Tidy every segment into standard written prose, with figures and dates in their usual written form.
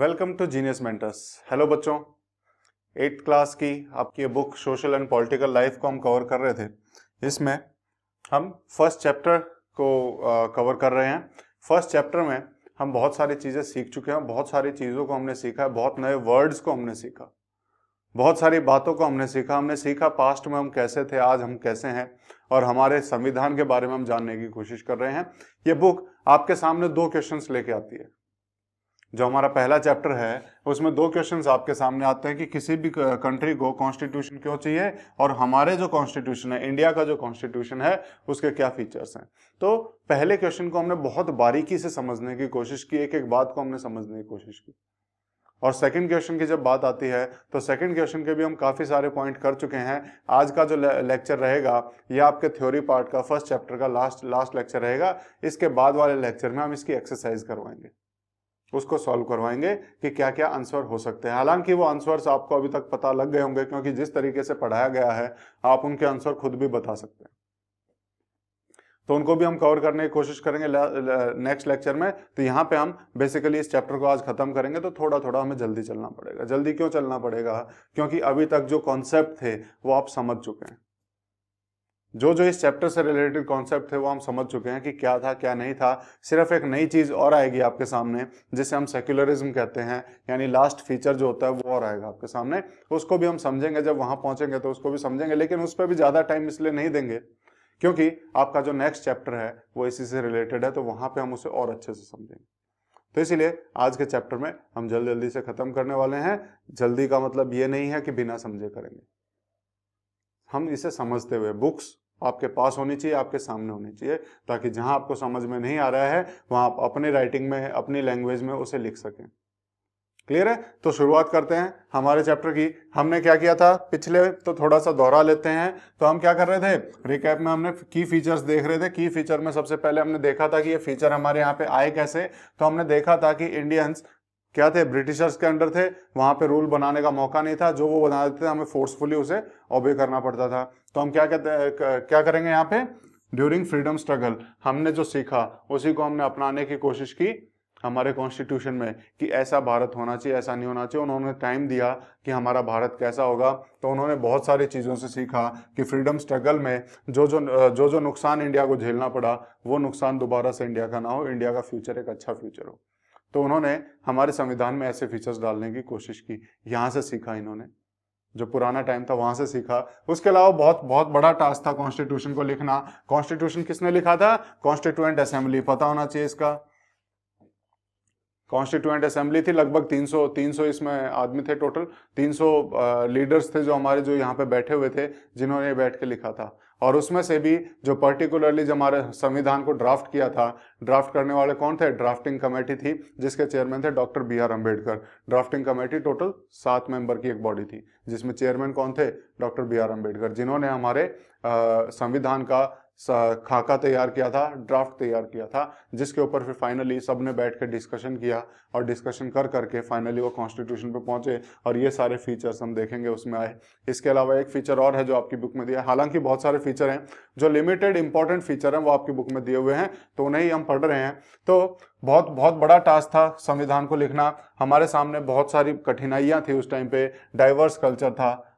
Welcome to genius mentors. Hello बच्चों, 8th class की आपकी ये book social and political life को हम कवर कर रहे थे। इसमें हम फर्स्ट चैप्टर को कवर कर रहे हैं। फर्स्ट चैप्टर में हम बहुत सारी चीज़ें सीख चुके हैं, बहुत सारी चीज़ों को हमने सीखा है, बहुत नए वर्ड्स को हमने सीखा, बहुत सारी बातों को हमने सीखा। हमने सीखा पास्ट में हम कैसे थे, आज हम कैसे हैं, और हमारे संविधान के बारे में हम जानने की कोशिश कर रहे हैं। ये बुक आपके सामने 2 क्वेश्चंस लेके आती है। जो हमारा पहला चैप्टर है उसमें 2 क्वेश्चंस आपके सामने आते हैं कि किसी भी कंट्री को कॉन्स्टिट्यूशन क्यों चाहिए और हमारे जो कॉन्स्टिट्यूशन है, इंडिया का जो कॉन्स्टिट्यूशन है, उसके क्या फीचर्स हैं। तो पहले क्वेश्चन को हमने बहुत बारीकी से समझने की कोशिश की, एक एक बात को हमने समझने की कोशिश की। और सेकंड क्वेश्चन की जब बात आती है तो सेकंड क्वेश्चन के भी हम काफी सारे पॉइंट कर चुके हैं। आज का जो लेक्चर रहेगा ये आपके थ्योरी पार्ट का फर्स्ट चैप्टर का लास्ट लेक्चर रहेगा। इसके बाद वाले लेक्चर में हम इसकी एक्सरसाइज करवाएंगे, उसको सॉल्व करवाएंगे कि क्या क्या आंसर हो सकते हैं। हालांकि वो आंसर्स आपको अभी तक पता लग गए होंगे, क्योंकि जिस तरीके से पढ़ाया गया है आप उनके आंसर खुद भी बता सकते हैं। तो उनको भी हम कवर करने की कोशिश करेंगे नेक्स्ट लेक्चर में। तो यहाँ पे हम बेसिकली इस चैप्टर को आज खत्म करेंगे, तो थोड़ा थोड़ा हमें जल्दी चलना पड़ेगा। जल्दी क्यों चलना पड़ेगा? क्योंकि अभी तक जो कॉन्सेप्ट थे वो आप समझ चुके हैं। जो इस चैप्टर से रिलेटेड कॉन्सेप्ट थे वो हम समझ चुके हैं कि क्या था क्या नहीं था। सिर्फ एक नई चीज और आएगी आपके सामने, जिसे हम सेक्युलरिज्म कहते हैं, यानी लास्ट फीचर जो होता है वो और आएगा आपके सामने। उसको भी हम समझेंगे, जब वहां पहुंचेंगे तो उसको भी समझेंगे, लेकिन उस पर भी ज्यादा टाइम इसलिए नहीं देंगे क्योंकि आपका जो नेक्स्ट चैप्टर है वो इसी से रिलेटेड है, तो वहां पर हम उसे और अच्छे से समझेंगे। तो इसीलिए आज के चैप्टर में हम जल्दी से खत्म करने वाले हैं। जल्दी का मतलब ये नहीं है कि बिना समझे करेंगे, हम इसे समझते हुए। बुक्स आपके पास होनी चाहिए, आपके सामने होनी चाहिए, ताकि जहां आपको समझ में नहीं आ रहा है वहां आप अपनी राइटिंग में, अपनी लैंग्वेज में उसे लिख सकें। क्लियर है? तो शुरुआत करते हैं हमारे चैप्टर की। हमने क्या किया था पिछले, तो थोड़ा सा दोहरा लेते हैं। तो हम क्या कर रहे थे, रिकैप में हमने की फीचर्स देख रहे थे। की फीचर में सबसे पहले हमने देखा था कि ये फीचर हमारे यहाँ पे आए कैसे। तो हमने देखा था कि इंडियंस क्या थे, ब्रिटिशर्स के अंडर थे, वहां पे रूल बनाने का मौका नहीं था। जो वो बना देते थे हमें फोर्सफुली उसे ओबे करना पड़ता था। तो हम क्या कहते हैं, क्या करेंगे यहाँ पे, ड्यूरिंग फ्रीडम स्ट्रगल हमने जो सीखा उसी को हमने अपनाने की कोशिश की हमारे कॉन्स्टिट्यूशन में, कि ऐसा भारत होना चाहिए, ऐसा नहीं होना चाहिए। उन्होंने टाइम दिया कि हमारा भारत कैसा होगा, तो उन्होंने बहुत सारी चीज़ों से सीखा कि फ्रीडम स्ट्रगल में जो नुकसान इंडिया को झेलना पड़ा वो नुकसान दोबारा से इंडिया का ना हो, इंडिया का फ्यूचर एक अच्छा फ्यूचर हो। तो उन्होंने हमारे संविधान में ऐसे फीचर्स डालने की कोशिश की। यहां से सीखा इन्होंने, जो पुराना टाइम था वहां से सीखा। उसके अलावा बहुत बड़ा टास्क था कॉन्स्टिट्यूशन को लिखना। कॉन्स्टिट्यूशन किसने लिखा था? कॉन्स्टिट्यूएंट असेंबली, पता होना चाहिए इसका। कॉन्स्टिट्यूएंट असेंबली थी, लगभग 300 इसमें आदमी थे टोटल। 300 लीडर्स थे जो हमारे, जो यहाँ पे बैठे हुए थे, जिन्होंने बैठ के लिखा था। और उसमें से भी जो पर्टिकुलरली जो हमारे संविधान को ड्राफ्ट किया था, ड्राफ्ट करने वाले कौन थे? ड्राफ्टिंग कमेटी थी, जिसके चेयरमैन थे doctor B.R. Ambedkar. Drafting committee total 7 member की एक बॉडी थी, जिसमें चेयरमैन कौन थे? Doctor B.R. अम्बेडकर, जिन्होंने हमारे संविधान का खाका तैयार किया था, ड्राफ्ट तैयार किया था, जिसके ऊपर फिर फाइनली सबने बैठ के डिस्कशन किया, और डिस्कशन कर करके फाइनली वो कॉन्स्टिट्यूशन पे पहुंचे। और ये सारे फीचर्स हम देखेंगे उसमें आए। इसके अलावा एक फीचर और है जो आपकी बुक में दिया है। हालांकि बहुत सारे फीचर हैं, जो लिमिटेड इंपॉर्टेंट फीचर हैं वो आपकी बुक में दिए हुए हैं, तो उन्हें ही हम पढ़ रहे हैं। तो बहुत बड़ा टास्क था संविधान को लिखना। हमारे सामने बहुत सारी कठिनाइयां थी उस टाइम पे। डाइवर्स कल्चर था,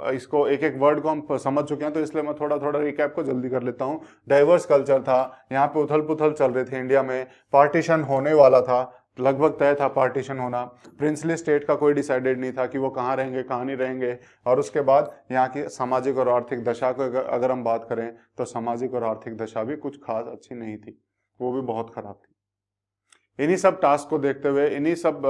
इसको एक एक वर्ड को हम समझ चुके हैं, तो इसलिए मैं थोड़ा रिकैप को जल्दी कर लेता हूँ। डाइवर्स कल्चर था, यहाँ पे उथल पुथल चल रही थी इंडिया में, पार्टीशन होने वाला था, लगभग तय था पार्टीशन होना। प्रिंसली स्टेट का कोई डिसाइडेड नहीं था कि वो कहाँ रहेंगे कहाँ नहीं रहेंगे। और उसके बाद यहाँ की सामाजिक और आर्थिक दशा को अगर हम बात करें तो सामाजिक और आर्थिक दशा भी कुछ खास अच्छी नहीं थी, वो भी बहुत खराब थी। इन्हीं सब टास्क को देखते हुए, इन्हीं सब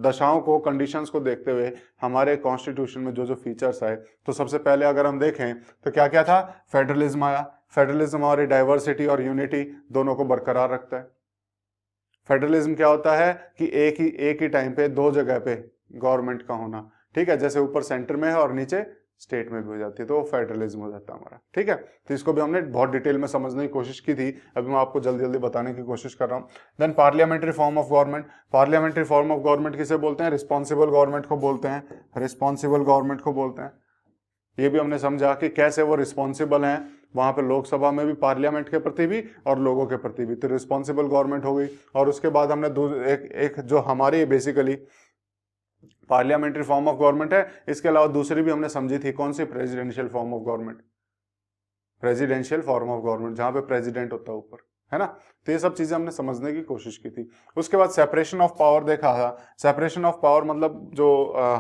दशाओं को, कंडीशंस को देखते हुए हमारे कॉन्स्टिट्यूशन में जो फीचर्स आए, तो सबसे पहले अगर हम देखें तो क्या क्या था? फेडरलिज्म आया। फेडरलिज्म हमारी डाइवर्सिटी और यूनिटी दोनों को बरकरार रखता है। फेडरलिज्म क्या होता है कि एक ही टाइम पे 2 जगह पे गवर्नमेंट का होना, ठीक है, जैसे ऊपर सेंटर में है और नीचे स्टेट में भी हो जाती है, तो वो फेडरलिज्म हो जाता है हमारा। ठीक है, तो इसको भी हमने बहुत डिटेल में समझने की कोशिश की थी, अभी मैं आपको जल्दी बताने की कोशिश कर रहा हूँ। Then parliamentary form of government. Parliamentary form of government किसे बोलते हैं? रिस्पॉन्सिबल गवर्नमेंट को बोलते हैं, रिस्पॉन्सिबल गवर्नमेंट को बोलते हैं। ये भी हमने समझा कि कैसे वो रिस्पॉन्सिबल हैं वहां पे लोकसभा में भी, पार्लियामेंट के प्रति भी और लोगों के प्रति भी, तो रिस्पॉन्सिबल गवर्नमेंट हो गई। और उसके बाद हमने एक जो हमारी basically parliamentary form of government है, इसके अलावा दूसरी भी हमने समझी थी, कौन सी? Presidential form of government, presidential form of government, जहां पे प्रेसिडेंट होता है ऊपर, है ना। तो ये सब चीजें हमने समझने की कोशिश की थी। उसके बाद सेपरेशन ऑफ पावर देखा था। सेपरेशन ऑफ पावर मतलब जो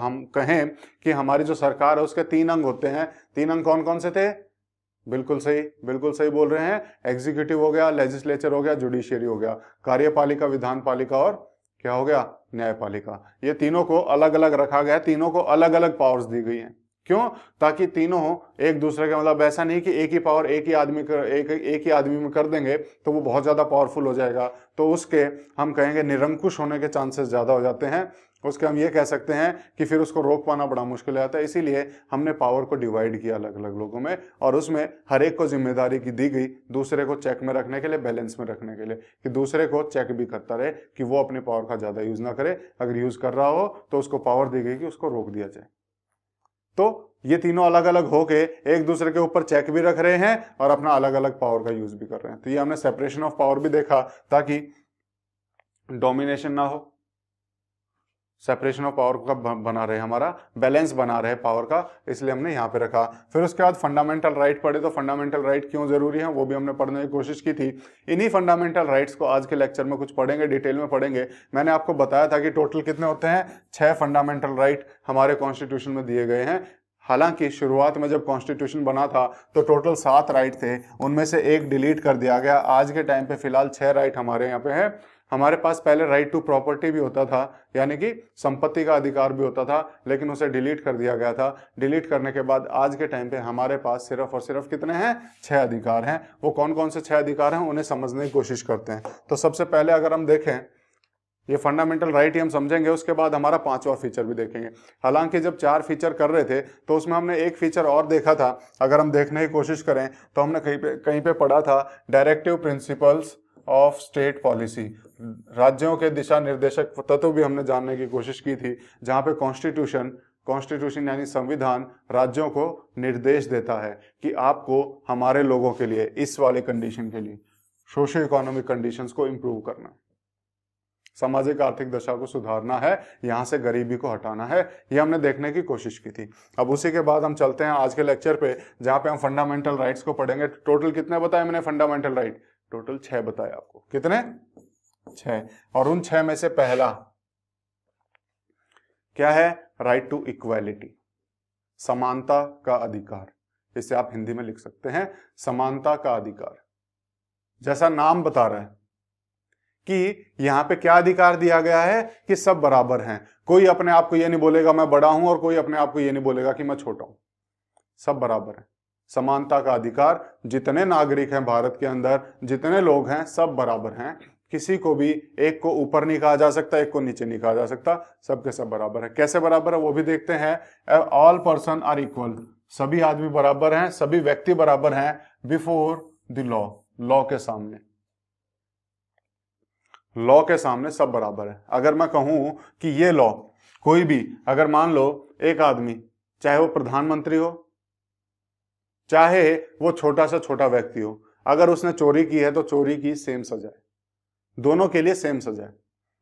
हम कहें कि हमारी जो सरकार है उसके 3 अंग होते हैं। 3 अंग कौन कौन से थे? बिल्कुल सही बोल रहे हैं। एग्जीक्यूटिव हो गया, लेजिस्लेचर हो गया, जुडिशियरी हो गया, कार्यपालिका, विधान पालिका और क्या हो गया? न्यायपालिका। ये तीनों को अलग अलग रखा गया है, तीनों को अलग अलग पावर्स दी गई हैं। क्यों? ताकि तीनों एक दूसरे का, मतलब ऐसा नहीं कि एक ही पावर एक ही आदमी में कर देंगे तो वो बहुत ज्यादा पावरफुल हो जाएगा, तो उसके हम कहेंगे निरंकुश होने के चांसेस ज्यादा हो जाते हैं। उसके हम ये कह सकते हैं कि फिर उसको रोक पाना बड़ा मुश्किल हो जाता है। इसीलिए हमने पावर को डिवाइड किया अलग अलग लोगों में, और उसमें हर एक को जिम्मेदारी की दी गई दूसरे को चेक में रखने के लिए, बैलेंस में रखने के लिए, कि दूसरे को चेक भी करता रहे कि वो अपनी पावर का ज्यादा यूज ना करे। अगर यूज कर रहा हो तो उसको पावर दी गई कि उसको रोक दिया जाए। तो ये तीनों अलग अलग होके एक दूसरे के ऊपर चेक भी रख रहे हैं और अपना अलग अलग पावर का यूज भी कर रहे हैं। तो ये हमने सेपरेशन ऑफ पावर भी देखा, ताकि डोमिनेशन ना हो, सेपरेशन ऑफ पावर का बना रहे, हमारा बैलेंस बना रहे पावर का, इसलिए हमने यहाँ पे रखा। फिर उसके बाद फंडामेंटल राइट पढ़े, तो फंडामेंटल राइट क्यों जरूरी है वो भी हमने पढ़ने की कोशिश की थी। इन्हीं फंडामेंटल राइट्स को आज के लेक्चर में कुछ पढ़ेंगे, डिटेल में पढ़ेंगे। मैंने आपको बताया था कि टोटल कितने होते हैं? 6 फंडामेंटल राइट हमारे कॉन्स्टिट्यूशन में दिए गए हैं। हालांकि शुरुआत में जब कॉन्स्टिट्यूशन बना था तो टोटल 7 राइट थे, उनमें से एक डिलीट कर दिया गया। आज के टाइम पे फिलहाल 6 राइट हमारे यहाँ पे है। हमारे पास पहले राइट टू प्रॉपर्टी भी होता था, यानी कि संपत्ति का अधिकार भी होता था, लेकिन उसे डिलीट कर दिया गया था। डिलीट करने के बाद आज के टाइम पे हमारे पास सिर्फ और सिर्फ कितने हैं? 6 अधिकार हैं। वो कौन कौन से 6 अधिकार हैं उन्हें समझने की कोशिश करते हैं। तो सबसे पहले अगर हम देखें, ये फंडामेंटल राइट ही हम समझेंगे, उसके बाद हमारा 5वां फीचर भी देखेंगे। हालांकि जब 4 फीचर कर रहे थे तो उसमें हमने एक फीचर और देखा था। अगर हम देखने की कोशिश करें तो हमने कहीं पे पढ़ा था directive principles of state policy, राज्यों के दिशा निर्देशक तत्व भी हमने जानने की कोशिश की थी, जहां पे कॉन्स्टिट्यूशन यानी संविधान राज्यों को निर्देश देता है कि आपको हमारे लोगों के लिए, इस वाले कंडीशन के लिए, सोशियो इकोनॉमिक कंडीशंस को इंप्रूव करना, सामाजिक आर्थिक दशा को सुधारना है, यहां से गरीबी को हटाना है। ये हमने देखने की कोशिश की थी। अब उसी के बाद हम चलते हैं आज के लेक्चर पे, जहां पे हम फंडामेंटल राइट्स को पढ़ेंगे। टोटल कितने बताए मैंने फंडामेंटल राइट? टोटल 6 बताए आपको। कितने? 6। और उन 6 में से पहला क्या है? राइट टू इक्वालिटी, समानता का अधिकार। इसे आप हिंदी में लिख सकते हैं समानता का अधिकार। जैसा नाम बता रहा है कि यहां पे क्या अधिकार दिया गया है कि सब बराबर हैं। कोई अपने आप को ये नहीं बोलेगा मैं बड़ा हूं, और कोई अपने आप को ये नहीं बोलेगा कि मैं छोटा हूं। सब बराबर है। समानता का अधिकार, जितने नागरिक हैं भारत के अंदर, जितने लोग हैं, सब बराबर हैं। किसी को भी एक को ऊपर नहीं कहा जा सकता, एक को नीचे नहीं कहा जा सकता, सबके सब बराबर है। कैसे बराबर है वो भी देखते हैं। ऑल पर्सन आर इक्वल, सभी आदमी बराबर हैं, सभी व्यक्ति बराबर हैं बिफोर द लॉ, लॉ के सामने। लॉ के सामने सब बराबर है। अगर मैं कहूं कि ये लॉ, कोई भी, अगर मान लो एक आदमी, चाहे वो प्रधानमंत्री हो, चाहे वो छोटा से छोटा व्यक्ति हो, अगर उसने चोरी की है तो चोरी की सेम सजा है, दोनों के लिए सेम सजा है।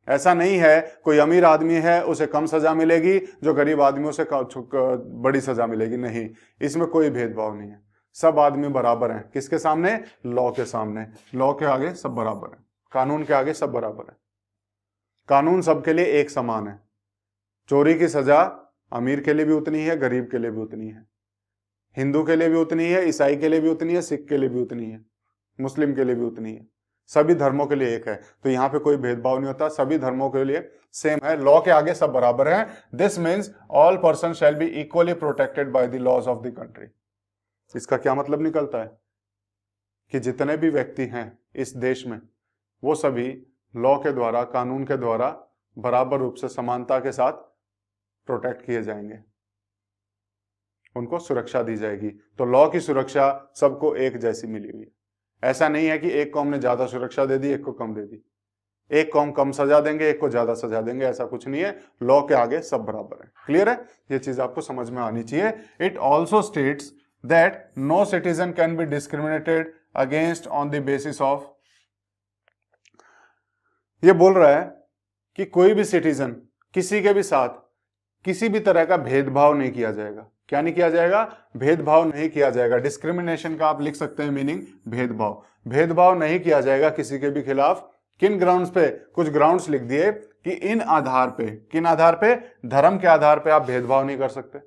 ऐसा नहीं है कोई अमीर आदमी है उसे कम सजा मिलेगी, जो गरीब आदमी उसे बड़ी सजा मिलेगी, नहीं, इसमें कोई भेदभाव नहीं है। सब आदमी बराबर हैं किसके सामने? लॉ के सामने। लॉ के आगे सब बराबर है, कानून के आगे सब बराबर है। कानून सबके लिए एक समान है। चोरी की सजा अमीर के लिए भी उतनी है, गरीब के लिए भी उतनी है, हिंदू के लिए भी उतनी है, ईसाई के लिए भी उतनी है, सिख के लिए भी उतनी है, मुस्लिम के लिए भी उतनी है। सभी धर्मों के लिए एक है। तो यहाँ पे कोई भेदभाव नहीं होता, सभी धर्मों के लिए सेम है। लॉ के आगे सब बराबर हैं। This means all person shall be equally protected by the laws of the country. इसका क्या मतलब निकलता है कि जितने भी व्यक्ति हैं इस देश में, वो सभी लॉ के द्वारा, कानून के द्वारा बराबर रूप से समानता के साथ प्रोटेक्ट किए जाएंगे, उनको सुरक्षा दी जाएगी। तो लॉ की सुरक्षा सबको एक जैसी मिली हुई है। ऐसा नहीं है कि एक को हमने ज्यादा सुरक्षा दे दी, एक को कम दे दी। एक को हम कम सजा देंगे, एक को ज्यादा सजा देंगे, ऐसा कुछ नहीं है। लॉ के आगे सब बराबर है। क्लियर है? ये चीज आपको समझ में आनी चाहिए। It also states that no citizen can be discriminated against on the basis of, ये बोल रहा है कि कोई भी सिटीजन किसी के भी साथ किसी भी तरह का भेदभाव नहीं किया जाएगा। क्या नहीं किया जाएगा? भेदभाव नहीं किया जाएगा। डिस्क्रिमिनेशन का आप लिख सकते हैं मीनिंग भेदभाव। भेदभाव नहीं किया जाएगा किसी के भी खिलाफ। किन ग्राउंड्स पे? कुछ ग्राउंड्स लिख दिए कि इन आधार पे, किन आधार पे? धर्म के आधार पे आप भेदभाव नहीं कर सकते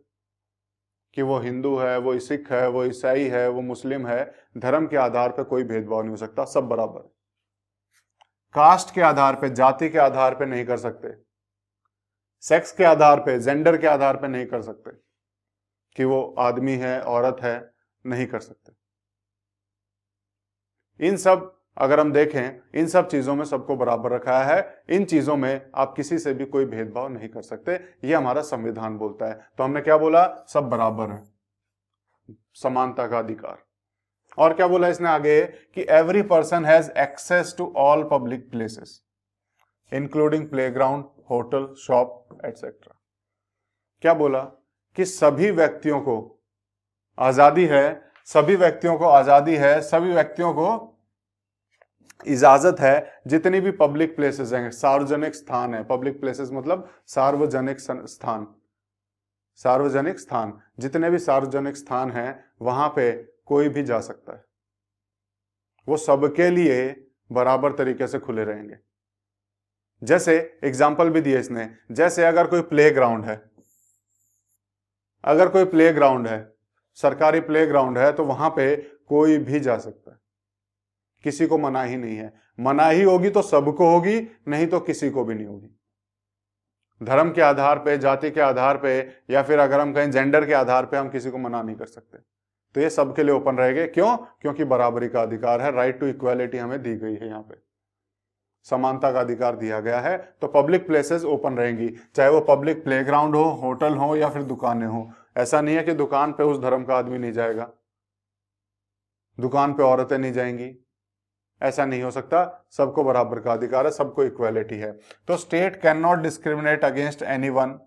कि वो हिंदू है, वो सिख है, वो ईसाई है, वो मुस्लिम है। धर्म के आधार पे कोई भेदभाव नहीं हो सकता, सब बराबर है। कास्ट के आधार पे, जाति के आधार पे नहीं कर सकते। सेक्स के आधार पे, जेंडर के आधार पे नहीं कर सकते कि वो आदमी है, औरत है, नहीं कर सकते। इन सब अगर हम देखें, इन सब चीजों में सबको बराबर रखा है। इन चीजों में आप किसी से भी कोई भेदभाव नहीं कर सकते, ये हमारा संविधान बोलता है। तो हमने क्या बोला? सब बराबर है, समानता का अधिकार। और क्या बोला इसने आगे? कि every person has access to all public places including playground, hotel, shop etcetera. क्या बोला? कि सभी व्यक्तियों को आजादी है, सभी व्यक्तियों को आजादी है, सभी व्यक्तियों को इजाजत है जितनी भी पब्लिक प्लेसेस हैं, सार्वजनिक स्थान है। पब्लिक प्लेसेस मतलब सार्वजनिक स्थान, सार्वजनिक स्थान, जितने भी सार्वजनिक स्थान हैं वहां पे कोई भी जा सकता है। वो सबके लिए बराबर तरीके से खुले रहेंगे। जैसे एग्जाम्पल भी दिए इसने, जैसे अगर कोई प्लेग्राउंड है, अगर कोई प्लेग्राउंड है, सरकारी प्लेग्राउंड है, तो वहां पे कोई भी जा सकता है, किसी को मनाही नहीं है। मनाही होगी तो सबको होगी, नहीं तो किसी को भी नहीं होगी। धर्म के आधार पे, जाति के आधार पे, या फिर अगर हम कहें जेंडर के आधार पे हम किसी को मना नहीं कर सकते। तो ये सबके लिए ओपन रहेंगे। क्यों? क्योंकि बराबरी का अधिकार है, राइट टू इक्वालिटी हमें दी गई है, यहाँ पे समानता का अधिकार दिया गया है। तो पब्लिक प्लेसेस ओपन रहेंगी, चाहे वो पब्लिक प्लेग्राउंड हो, होटल हो, या फिर दुकानें हो। ऐसा नहीं है कि दुकान पे उस धर्म का आदमी नहीं जाएगा, दुकान पे औरतें नहीं जाएंगी, ऐसा नहीं हो सकता। सबको बराबर का अधिकार है, सबको इक्वालिटी है। तो state can not discriminate against anyone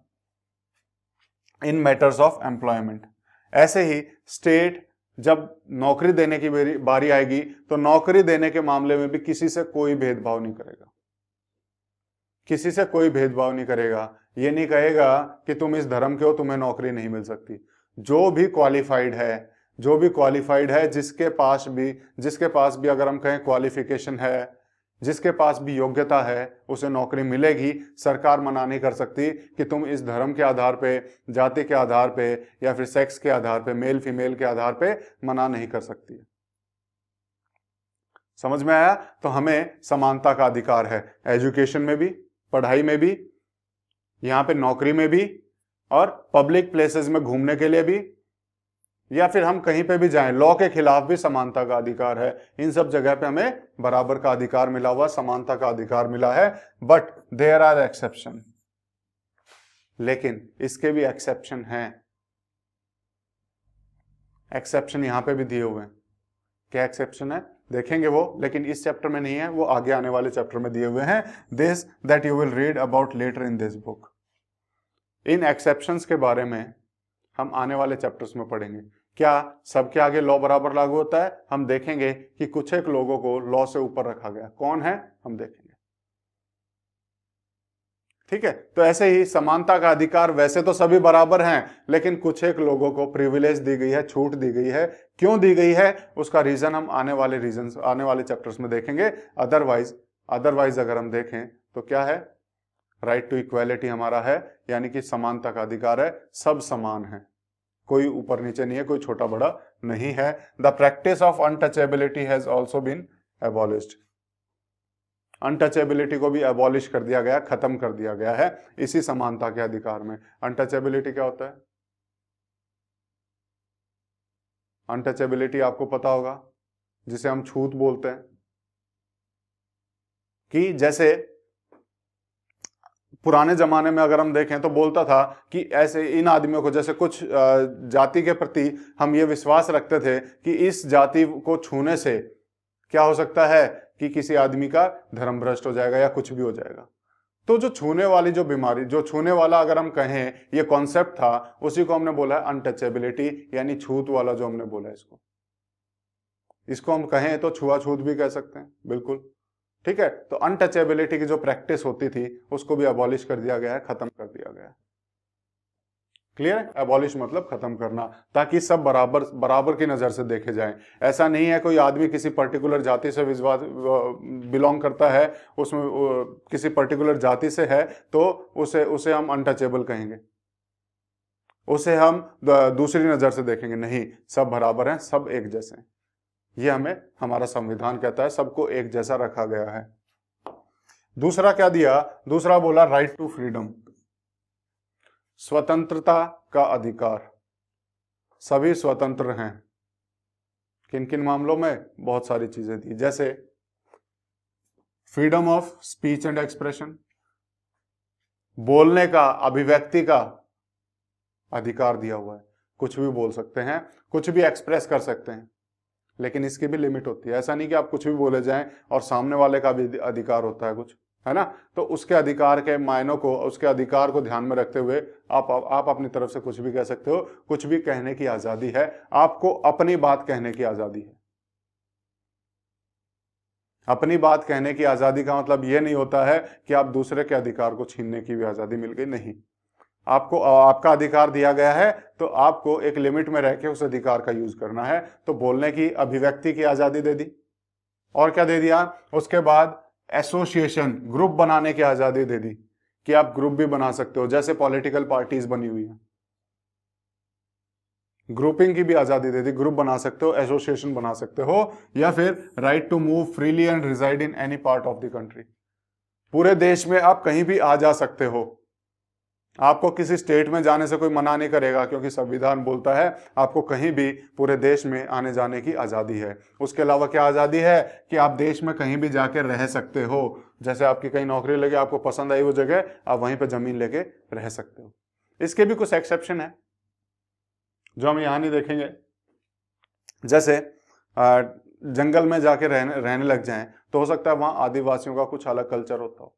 in matters of employment. ऐसे ही स्टेट जब नौकरी देने की बारी आएगी तो नौकरी देने के मामले में भी किसी से कोई भेदभाव नहीं करेगा, किसी से कोई भेदभाव नहीं करेगा। ये नहीं कहेगा कि तुम इस धर्म के हो, तुम्हें नौकरी नहीं मिल सकती। जो भी क्वालिफाइड है, जो भी क्वालिफाइड है, जिसके पास भी अगर हम कहें क्वालिफिकेशन है, जिसके पास भी योग्यता है, उसे नौकरी मिलेगी। सरकार मना नहीं कर सकती कि तुम इस धर्म के आधार पे, जाति के आधार पे, या फिर सेक्स के आधार पे, मेल फीमेल के आधार पे मना नहीं कर सकती। समझ में आया? तो हमें समानता का अधिकार है, एजुकेशन में भी, पढ़ाई में भी, यहाँ पे नौकरी में भी, और पब्लिक प्लेसेस में घूमने के लिए भी, या फिर हम कहीं पे भी जाएं, लॉ के खिलाफ भी समानता का अधिकार है। इन सब जगह पे हमें बराबर का अधिकार मिला हुआ, समानता का अधिकार मिला है। बट देयर आर एक्सेप्शन, लेकिन इसके भी एक्सेप्शन हैं। एक्सेप्शन यहां पे भी दिए हुए हैं। क्या एक्सेप्शन है देखेंगे वो, लेकिन इस चैप्टर में नहीं है, वो आगे आने वाले चैप्टर में दिए हुए हैं। This that you will read about later in this book. इन एक्सेप्शंस के बारे में हम आने वाले चैप्टर्स में पढ़ेंगे। क्या सबके आगे लॉ बराबर लागू होता है? हम देखेंगे कि कुछ एक लोगों को लॉ से ऊपर रखा गया। कौन है? हम देखेंगे। ठीक है? तो ऐसे ही समानता का अधिकार, वैसे तो सभी बराबर हैं, लेकिन कुछ एक लोगों को प्रिविलेज दी गई है, छूट दी गई है। क्यों दी गई है उसका रीजन हम आने वाले चैप्टर्स में देखेंगे। अदरवाइज अगर हम देखें तो क्या है? राइट टू इक्वालिटी हमारा है, यानी कि समानता का अधिकार है, सब समान है, कोई ऊपर नीचे नहीं है, कोई छोटा बड़ा नहीं है। The practice of untouchability has also been abolished. Untouchability को भी एबॉलिश कर दिया गया, खत्म कर दिया गया है इसी समानता के अधिकार में। अनटचेबिलिटी क्या होता है? अनटचेबिलिटी आपको पता होगा, जिसे हम छूत बोलते हैं। कि जैसे पुराने जमाने में अगर हम देखें तो बोलता था कि ऐसे इन आदमियों को, जैसे कुछ जाति के प्रति हम ये विश्वास रखते थे कि इस जाति को छूने से क्या हो सकता है कि किसी आदमी का धर्म भ्रष्ट हो जाएगा या कुछ भी हो जाएगा। तो जो छूने वाली जो बीमारी, जो छूने वाला अगर हम कहें ये कॉन्सेप्ट था, उसी को हमने बोला है अनटचेबिलिटी, यानी छूत वाला जो हमने बोला है इसको हम कहें तो छुआछूत भी कह सकते हैं, बिल्कुल ठीक है। तो अनटचेबिलिटी की जो प्रैक्टिस होती थी उसको भी अबॉलिश कर दिया गया है, खत्म कर दिया गया है। क्लियर है? अबॉलिश मतलब खत्म करना, ताकि सब बराबर बराबर की नजर से देखे जाएं। ऐसा नहीं है कोई आदमी किसी पर्टिकुलर जाति से बिलोंग करता है, उसमें किसी पर्टिकुलर जाति से है तो उसे हम अनटचेबल कहेंगे, उसे हम दूसरी नजर से देखेंगे, नहीं, सब बराबर हैं, सब एक जैसे हैं। ये हमें हमारा संविधान कहता है, सबको एक जैसा रखा गया है। दूसरा क्या दिया? दूसरा बोला राइट टू फ्रीडम, स्वतंत्रता का अधिकार। सभी स्वतंत्र हैं। किन किन मामलों में? बहुत सारी चीजें दी, जैसे freedom of speech and expression, बोलने का, अभिव्यक्ति का अधिकार दिया हुआ है। कुछ भी बोल सकते हैं, कुछ भी एक्सप्रेस कर सकते हैं, लेकिन इसकी भी लिमिट होती है। ऐसा नहीं कि आप कुछ भी बोले जाएं और सामने वाले का भी अधिकार होता है कुछ, है ना। तो उसके अधिकार के मायनों को, उसके अधिकार को ध्यान में रखते हुए आप अपनी तरफ से कुछ भी कह सकते हो, कुछ भी कहने की आजादी है। आपको अपनी बात कहने की आजादी है। अपनी बात कहने की आजादी का मतलब यह नहीं होता है कि आप दूसरे के अधिकार को छीनने की भी आजादी मिल गई, नहीं। आपको आपका अधिकार दिया गया है तो आपको एक लिमिट में रह के उस अधिकार का यूज करना है। तो बोलने की, अभिव्यक्ति की आजादी दे दी, और क्या दे दिया उसके बाद? एसोसिएशन, ग्रुप बनाने की आजादी दे दी कि आप ग्रुप भी बना सकते हो, जैसे पॉलिटिकल पार्टीज बनी हुई है, ग्रुपिंग की भी आजादी दे दी, ग्रुप बना सकते हो, एसोसिएशन बना सकते हो। या फिर right to move freely and reside in any part of the country, पूरे देश में आप कहीं भी आ जा सकते हो। आपको किसी स्टेट में जाने से कोई मना नहीं करेगा, क्योंकि संविधान बोलता है आपको कहीं भी पूरे देश में आने जाने की आजादी है। उसके अलावा क्या आजादी है? कि आप देश में कहीं भी जाके रह सकते हो। जैसे आपकी कहीं नौकरी लगे, आपको पसंद आई वो जगह, आप वहीं पे जमीन लेके रह सकते हो। इसके भी कुछ एक्सेप्शन है जो हम यहां नहीं देखेंगे। जैसे जंगल में जाके रहने लग जाएं तो हो सकता है वहां आदिवासियों का कुछ अलग कल्चर होता हो,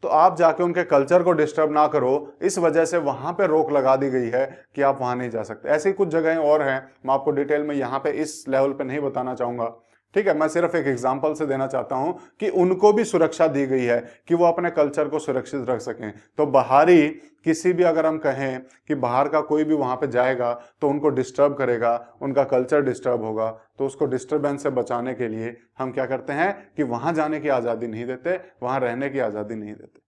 तो आप जाके उनके कल्चर को डिस्टर्ब ना करो, इस वजह से वहां पे रोक लगा दी गई है कि आप वहां नहीं जा सकते। ऐसी कुछ जगहें और हैं, मैं आपको डिटेल में यहाँ पे इस लेवल पे नहीं बताना चाहूंगा, ठीक है। मैं सिर्फ एक एग्जांपल से देना चाहता हूं कि उनको भी सुरक्षा दी गई है कि वो अपने कल्चर को सुरक्षित रख सकें। तो बाहरी किसी भी, अगर हम कहें कि बाहर का कोई भी वहां पे जाएगा तो उनको डिस्टर्ब करेगा, उनका कल्चर डिस्टर्ब होगा, तो उसको डिस्टर्बेंस से बचाने के लिए हम क्या करते हैं कि वहां जाने की आजादी नहीं देते, वहां रहने की आजादी नहीं देते।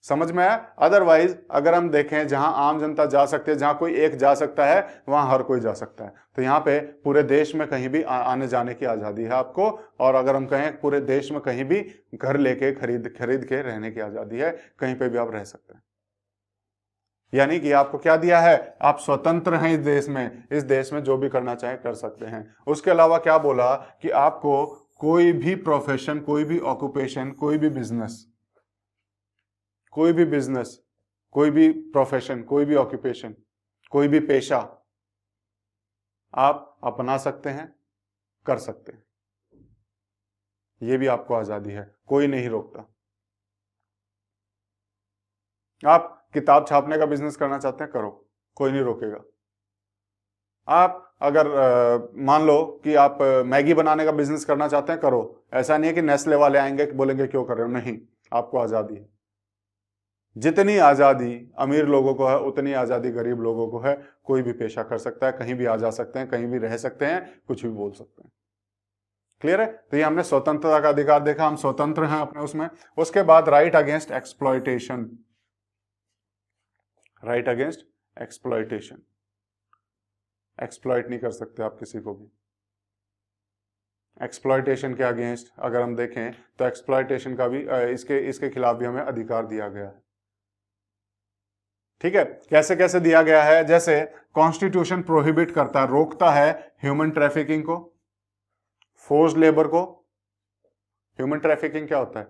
समझ में आया? अदरवाइज अगर हम देखें जहां आम जनता जा सकती है, जहां कोई एक जा सकता है, वहां हर कोई जा सकता है। तो यहाँ पे पूरे देश में कहीं भी आने जाने की आजादी है आपको। और अगर हम कहें पूरे देश में कहीं भी घर लेके खरीद के रहने की आजादी है, कहीं पे भी आप रह सकते हैं। यानी कि आपको क्या दिया है? आप स्वतंत्र हैं इस देश में जो भी करना चाहे कर सकते हैं। उसके अलावा क्या बोला कि आपको कोई भी प्रोफेशन, कोई भी ऑक्यूपेशन, कोई भी बिजनेस, कोई भी प्रोफेशन, कोई भी ऑक्यूपेशन, कोई भी पेशा आप अपना सकते हैं, कर सकते हैं। यह भी आपको आजादी है, कोई नहीं रोकता। आप किताब छापने का बिजनेस करना चाहते हैं, करो, कोई नहीं रोकेगा। आप अगर मान लो कि आप मैगी बनाने का बिजनेस करना चाहते हैं, करो। ऐसा नहीं है कि नेस्ले वाले आएंगे बोलेंगे क्यों कर रहे हो, नहीं, आपको आजादी है। जितनी आजादी अमीर लोगों को है उतनी आजादी गरीब लोगों को है। कोई भी पेशा कर सकता है, कहीं भी आ जा सकते हैं, कहीं भी रह सकते हैं, कुछ भी बोल सकते हैं। क्लियर है? तो ये हमने स्वतंत्रता का अधिकार देखा, हम स्वतंत्र हैं अपने उसमें। उसके बाद right against exploitation, right against exploitation, exploit नहीं कर सकते आप किसी को भी। एक्सप्लॉयटेशन के अगेंस्ट अगर हम देखें तो एक्सप्लॉयटेशन का भी इसके खिलाफ भी हमें अधिकार दिया गया है। ठीक है, कैसे कैसे दिया गया है? जैसे कॉन्स्टिट्यूशन प्रोहिबिट करता है, रोकता है ह्यूमन ट्रैफिकिंग को, फोर्स्ड लेबर को। ह्यूमन ट्रैफिकिंग क्या होता है?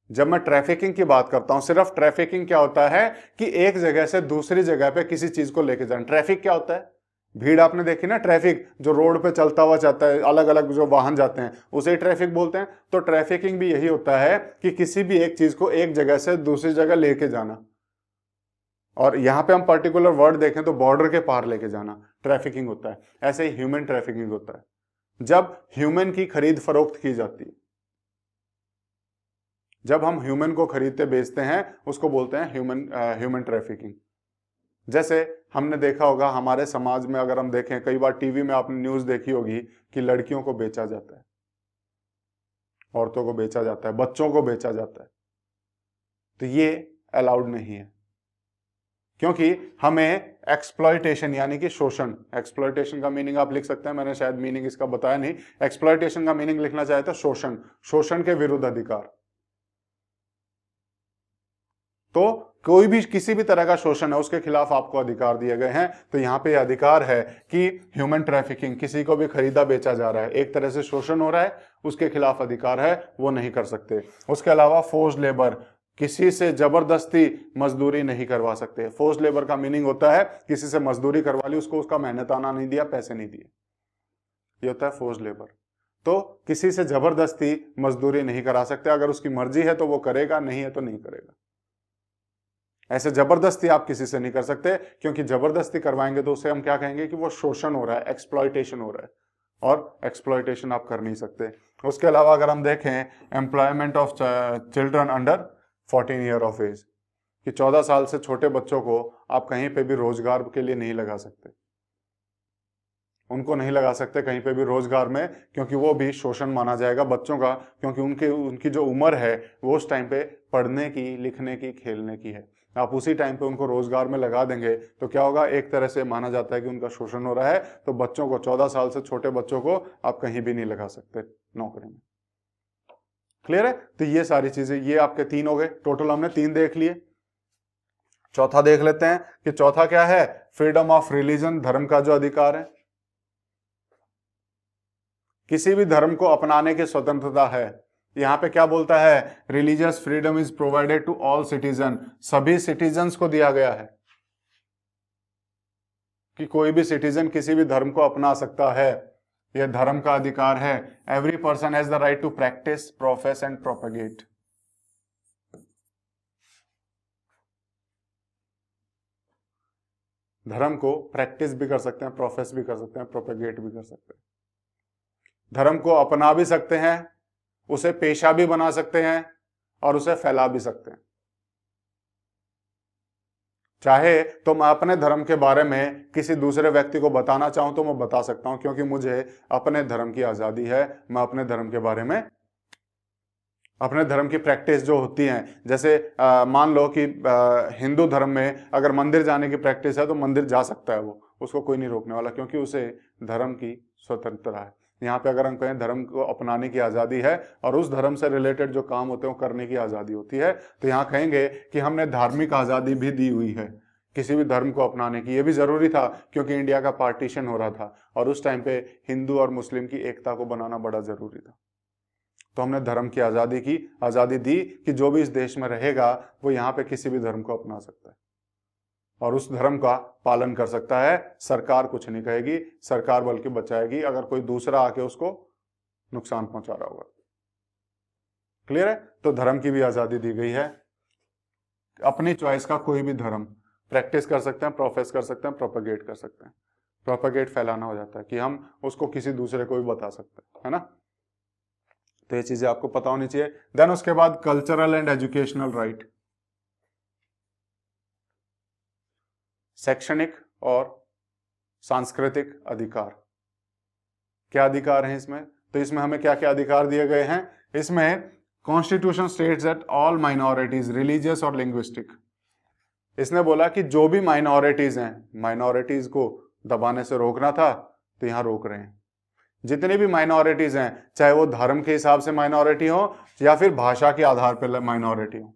जब मैं ट्रैफिकिंग की बात करता हूं, सिर्फ ट्रैफिकिंग क्या होता है कि एक जगह से दूसरी जगह पे किसी चीज को लेके जाना। ट्रैफिक क्या होता है? भीड़ आपने देखी ना, ट्रैफिक जो रोड पे चलता हुआ जाता है, अलग अलग जो वाहन जाते हैं उसे ट्रैफिक बोलते हैं। तो ट्रैफिकिंग भी यही होता है कि किसी भी एक चीज को एक जगह से दूसरी जगह लेके जाना, और यहां पे हम पर्टिकुलर वर्ड देखें तो बॉर्डर के पार लेके जाना ट्रैफिकिंग होता है। ऐसे ही ह्यूमन ट्रैफिकिंग होता है, जब ह्यूमन की खरीद फरोख्त की जाती है, जब हम ह्यूमन को खरीदते बेचते हैं उसको बोलते हैं ह्यूमन ट्रैफिकिंग। जैसे हमने देखा होगा हमारे समाज में, अगर हम देखें कई बार टीवी में आपने न्यूज देखी होगी कि लड़कियों को बेचा जाता है, औरतों को बेचा जाता है, बच्चों को बेचा जाता है। तो ये अलाउड नहीं है, क्योंकि हमें एक्सप्लॉयटेशन यानी कि शोषण, एक्सप्लॉयटेशन का मीनिंग आप लिख सकते हैं, मैंने शायद मीनिंग इसका बताया नहीं, एक्सप्लॉयटेशन का मीनिंग लिखना चाहे तो शोषण, शोषण के विरुद्ध अधिकार। तो कोई भी किसी भी तरह का शोषण है उसके खिलाफ आपको अधिकार दिए गए हैं। तो यहां पे अधिकार है कि ह्यूमन ट्रैफिकिंग, किसी को भी खरीदा बेचा जा रहा है, एक तरह से शोषण हो रहा है, उसके खिलाफ अधिकार है, वो नहीं कर सकते। उसके अलावा फोर्स्ड लेबर, किसी से जबरदस्ती मजदूरी नहीं करवा सकते। फोर्स्ड लेबर का मीनिंग होता है किसी से मजदूरी करवा ली, उसको उसका मेहनताना नहीं दिया, पैसे नहीं दिए, ये होता है फोर्स्ड लेबर। तो किसी से जबरदस्ती मजदूरी नहीं करा सकते, अगर उसकी मर्जी है तो वो करेगा, नहीं है तो नहीं करेगा। ऐसे जबरदस्ती आप किसी से नहीं कर सकते, क्योंकि जबरदस्ती करवाएंगे तो उसे हम क्या कहेंगे कि वो शोषण हो रहा है, एक्सप्लॉयटेशन हो रहा है, और एक्सप्लॉयटेशन आप कर नहीं सकते। उसके अलावा अगर हम देखें employment of children under 14 year of age, कि 14 साल से छोटे बच्चों को आप कहीं पे भी रोजगार के लिए नहीं लगा सकते, उनको नहीं लगा सकते कहीं पे भी रोजगार में, क्योंकि वो भी शोषण माना जाएगा बच्चों का, क्योंकि उनकी जो उम्र है वो उस टाइम पे पढ़ने की, लिखने की, खेलने की है। आप उसी टाइम पे उनको रोजगार में लगा देंगे तो क्या होगा, एक तरह से माना जाता है कि उनका शोषण हो रहा है। तो बच्चों को, 14 साल से छोटे बच्चों को आप कहीं भी नहीं लगा सकते नौकरी में। क्लियर है? तो ये सारी चीजें, ये आपके 3 हो गए, टोटल हमने 3 देख लिए। चौथा देख लेते हैं कि चौथा क्या है, फ्रीडम ऑफ रिलीजन, धर्म का जो अधिकार है, किसी भी धर्म को अपनाने की स्वतंत्रता है। यहां पे क्या बोलता है, religious freedom is provided to all citizen, सभी सिटीजन्स को दिया गया है कि कोई भी सिटीजन किसी भी धर्म को अपना सकता है, यह धर्म का अधिकार है। Every person has the right to practise, profess and propagate. धर्म को प्रैक्टिस भी कर सकते हैं, प्रोफेस भी कर सकते हैं, प्रोपेगेट भी कर सकते हैं। धर्म को अपना भी सकते हैं, उसे पेशा भी बना सकते हैं, और उसे फैला भी सकते हैं। चाहे तो मैं अपने धर्म के बारे में किसी दूसरे व्यक्ति को बताना चाहूं तो मैं बता सकता हूं, क्योंकि मुझे अपने धर्म की आजादी है। मैं अपने धर्म के बारे में, अपने धर्म की प्रैक्टिस जो होती है, जैसे मान लो कि हिंदू धर्म में अगर मंदिर जाने की प्रैक्टिस है तो मंदिर जा सकता है वो, उसको कोई नहीं रोकने वाला, क्योंकि उसे धर्म की स्वतंत्रता है। यहाँ पे अगर हम कहें धर्म को अपनाने की आज़ादी है और उस धर्म से रिलेटेड जो काम होते हैं वो करने की आज़ादी होती है, तो यहाँ कहेंगे कि हमने धार्मिक आज़ादी भी दी हुई है किसी भी धर्म को अपनाने की। ये भी ज़रूरी था क्योंकि इंडिया का पार्टीशन हो रहा था और उस टाइम पे हिंदू और मुस्लिम की एकता को बनाना बड़ा ज़रूरी था। तो हमने धर्म की आज़ादी दी कि जो भी इस देश में रहेगा वो यहाँ पे किसी भी धर्म को अपना सकता है और उस धर्म का पालन कर सकता है। सरकार कुछ नहीं कहेगी, सरकार बल्कि बचाएगी अगर कोई दूसरा आके उसको नुकसान पहुंचा रहा होगा। क्लियर है? तो धर्म की भी आजादी दी गई है। अपनी चॉइस का कोई भी धर्म प्रैक्टिस कर सकते हैं, प्रोफेस कर सकते हैं, प्रोपेगेट कर सकते हैं। प्रोपेगेट फैलाना हो जाता है कि हम उसको किसी दूसरे को भी बता सकते हैं, है ना। तो ये चीजें आपको पता होनी चाहिए। देन उसके बाद कल्चरल एंड एजुकेशनल राइट, शैक्षणिक और सांस्कृतिक अधिकार। क्या अधिकार हैं इसमें? तो इसमें हमें क्या क्या अधिकार दिए गए हैं? इसमें constitution states that all minorities, religious और लिंग्विस्टिक, इसने बोला कि जो भी माइनॉरिटीज हैं, माइनॉरिटीज को दबाने से रोकना था तो यहां रोक रहे हैं। जितनी भी माइनॉरिटीज हैं, चाहे वो धर्म के हिसाब से माइनॉरिटी हो या फिर भाषा के आधार पर माइनॉरिटी हो।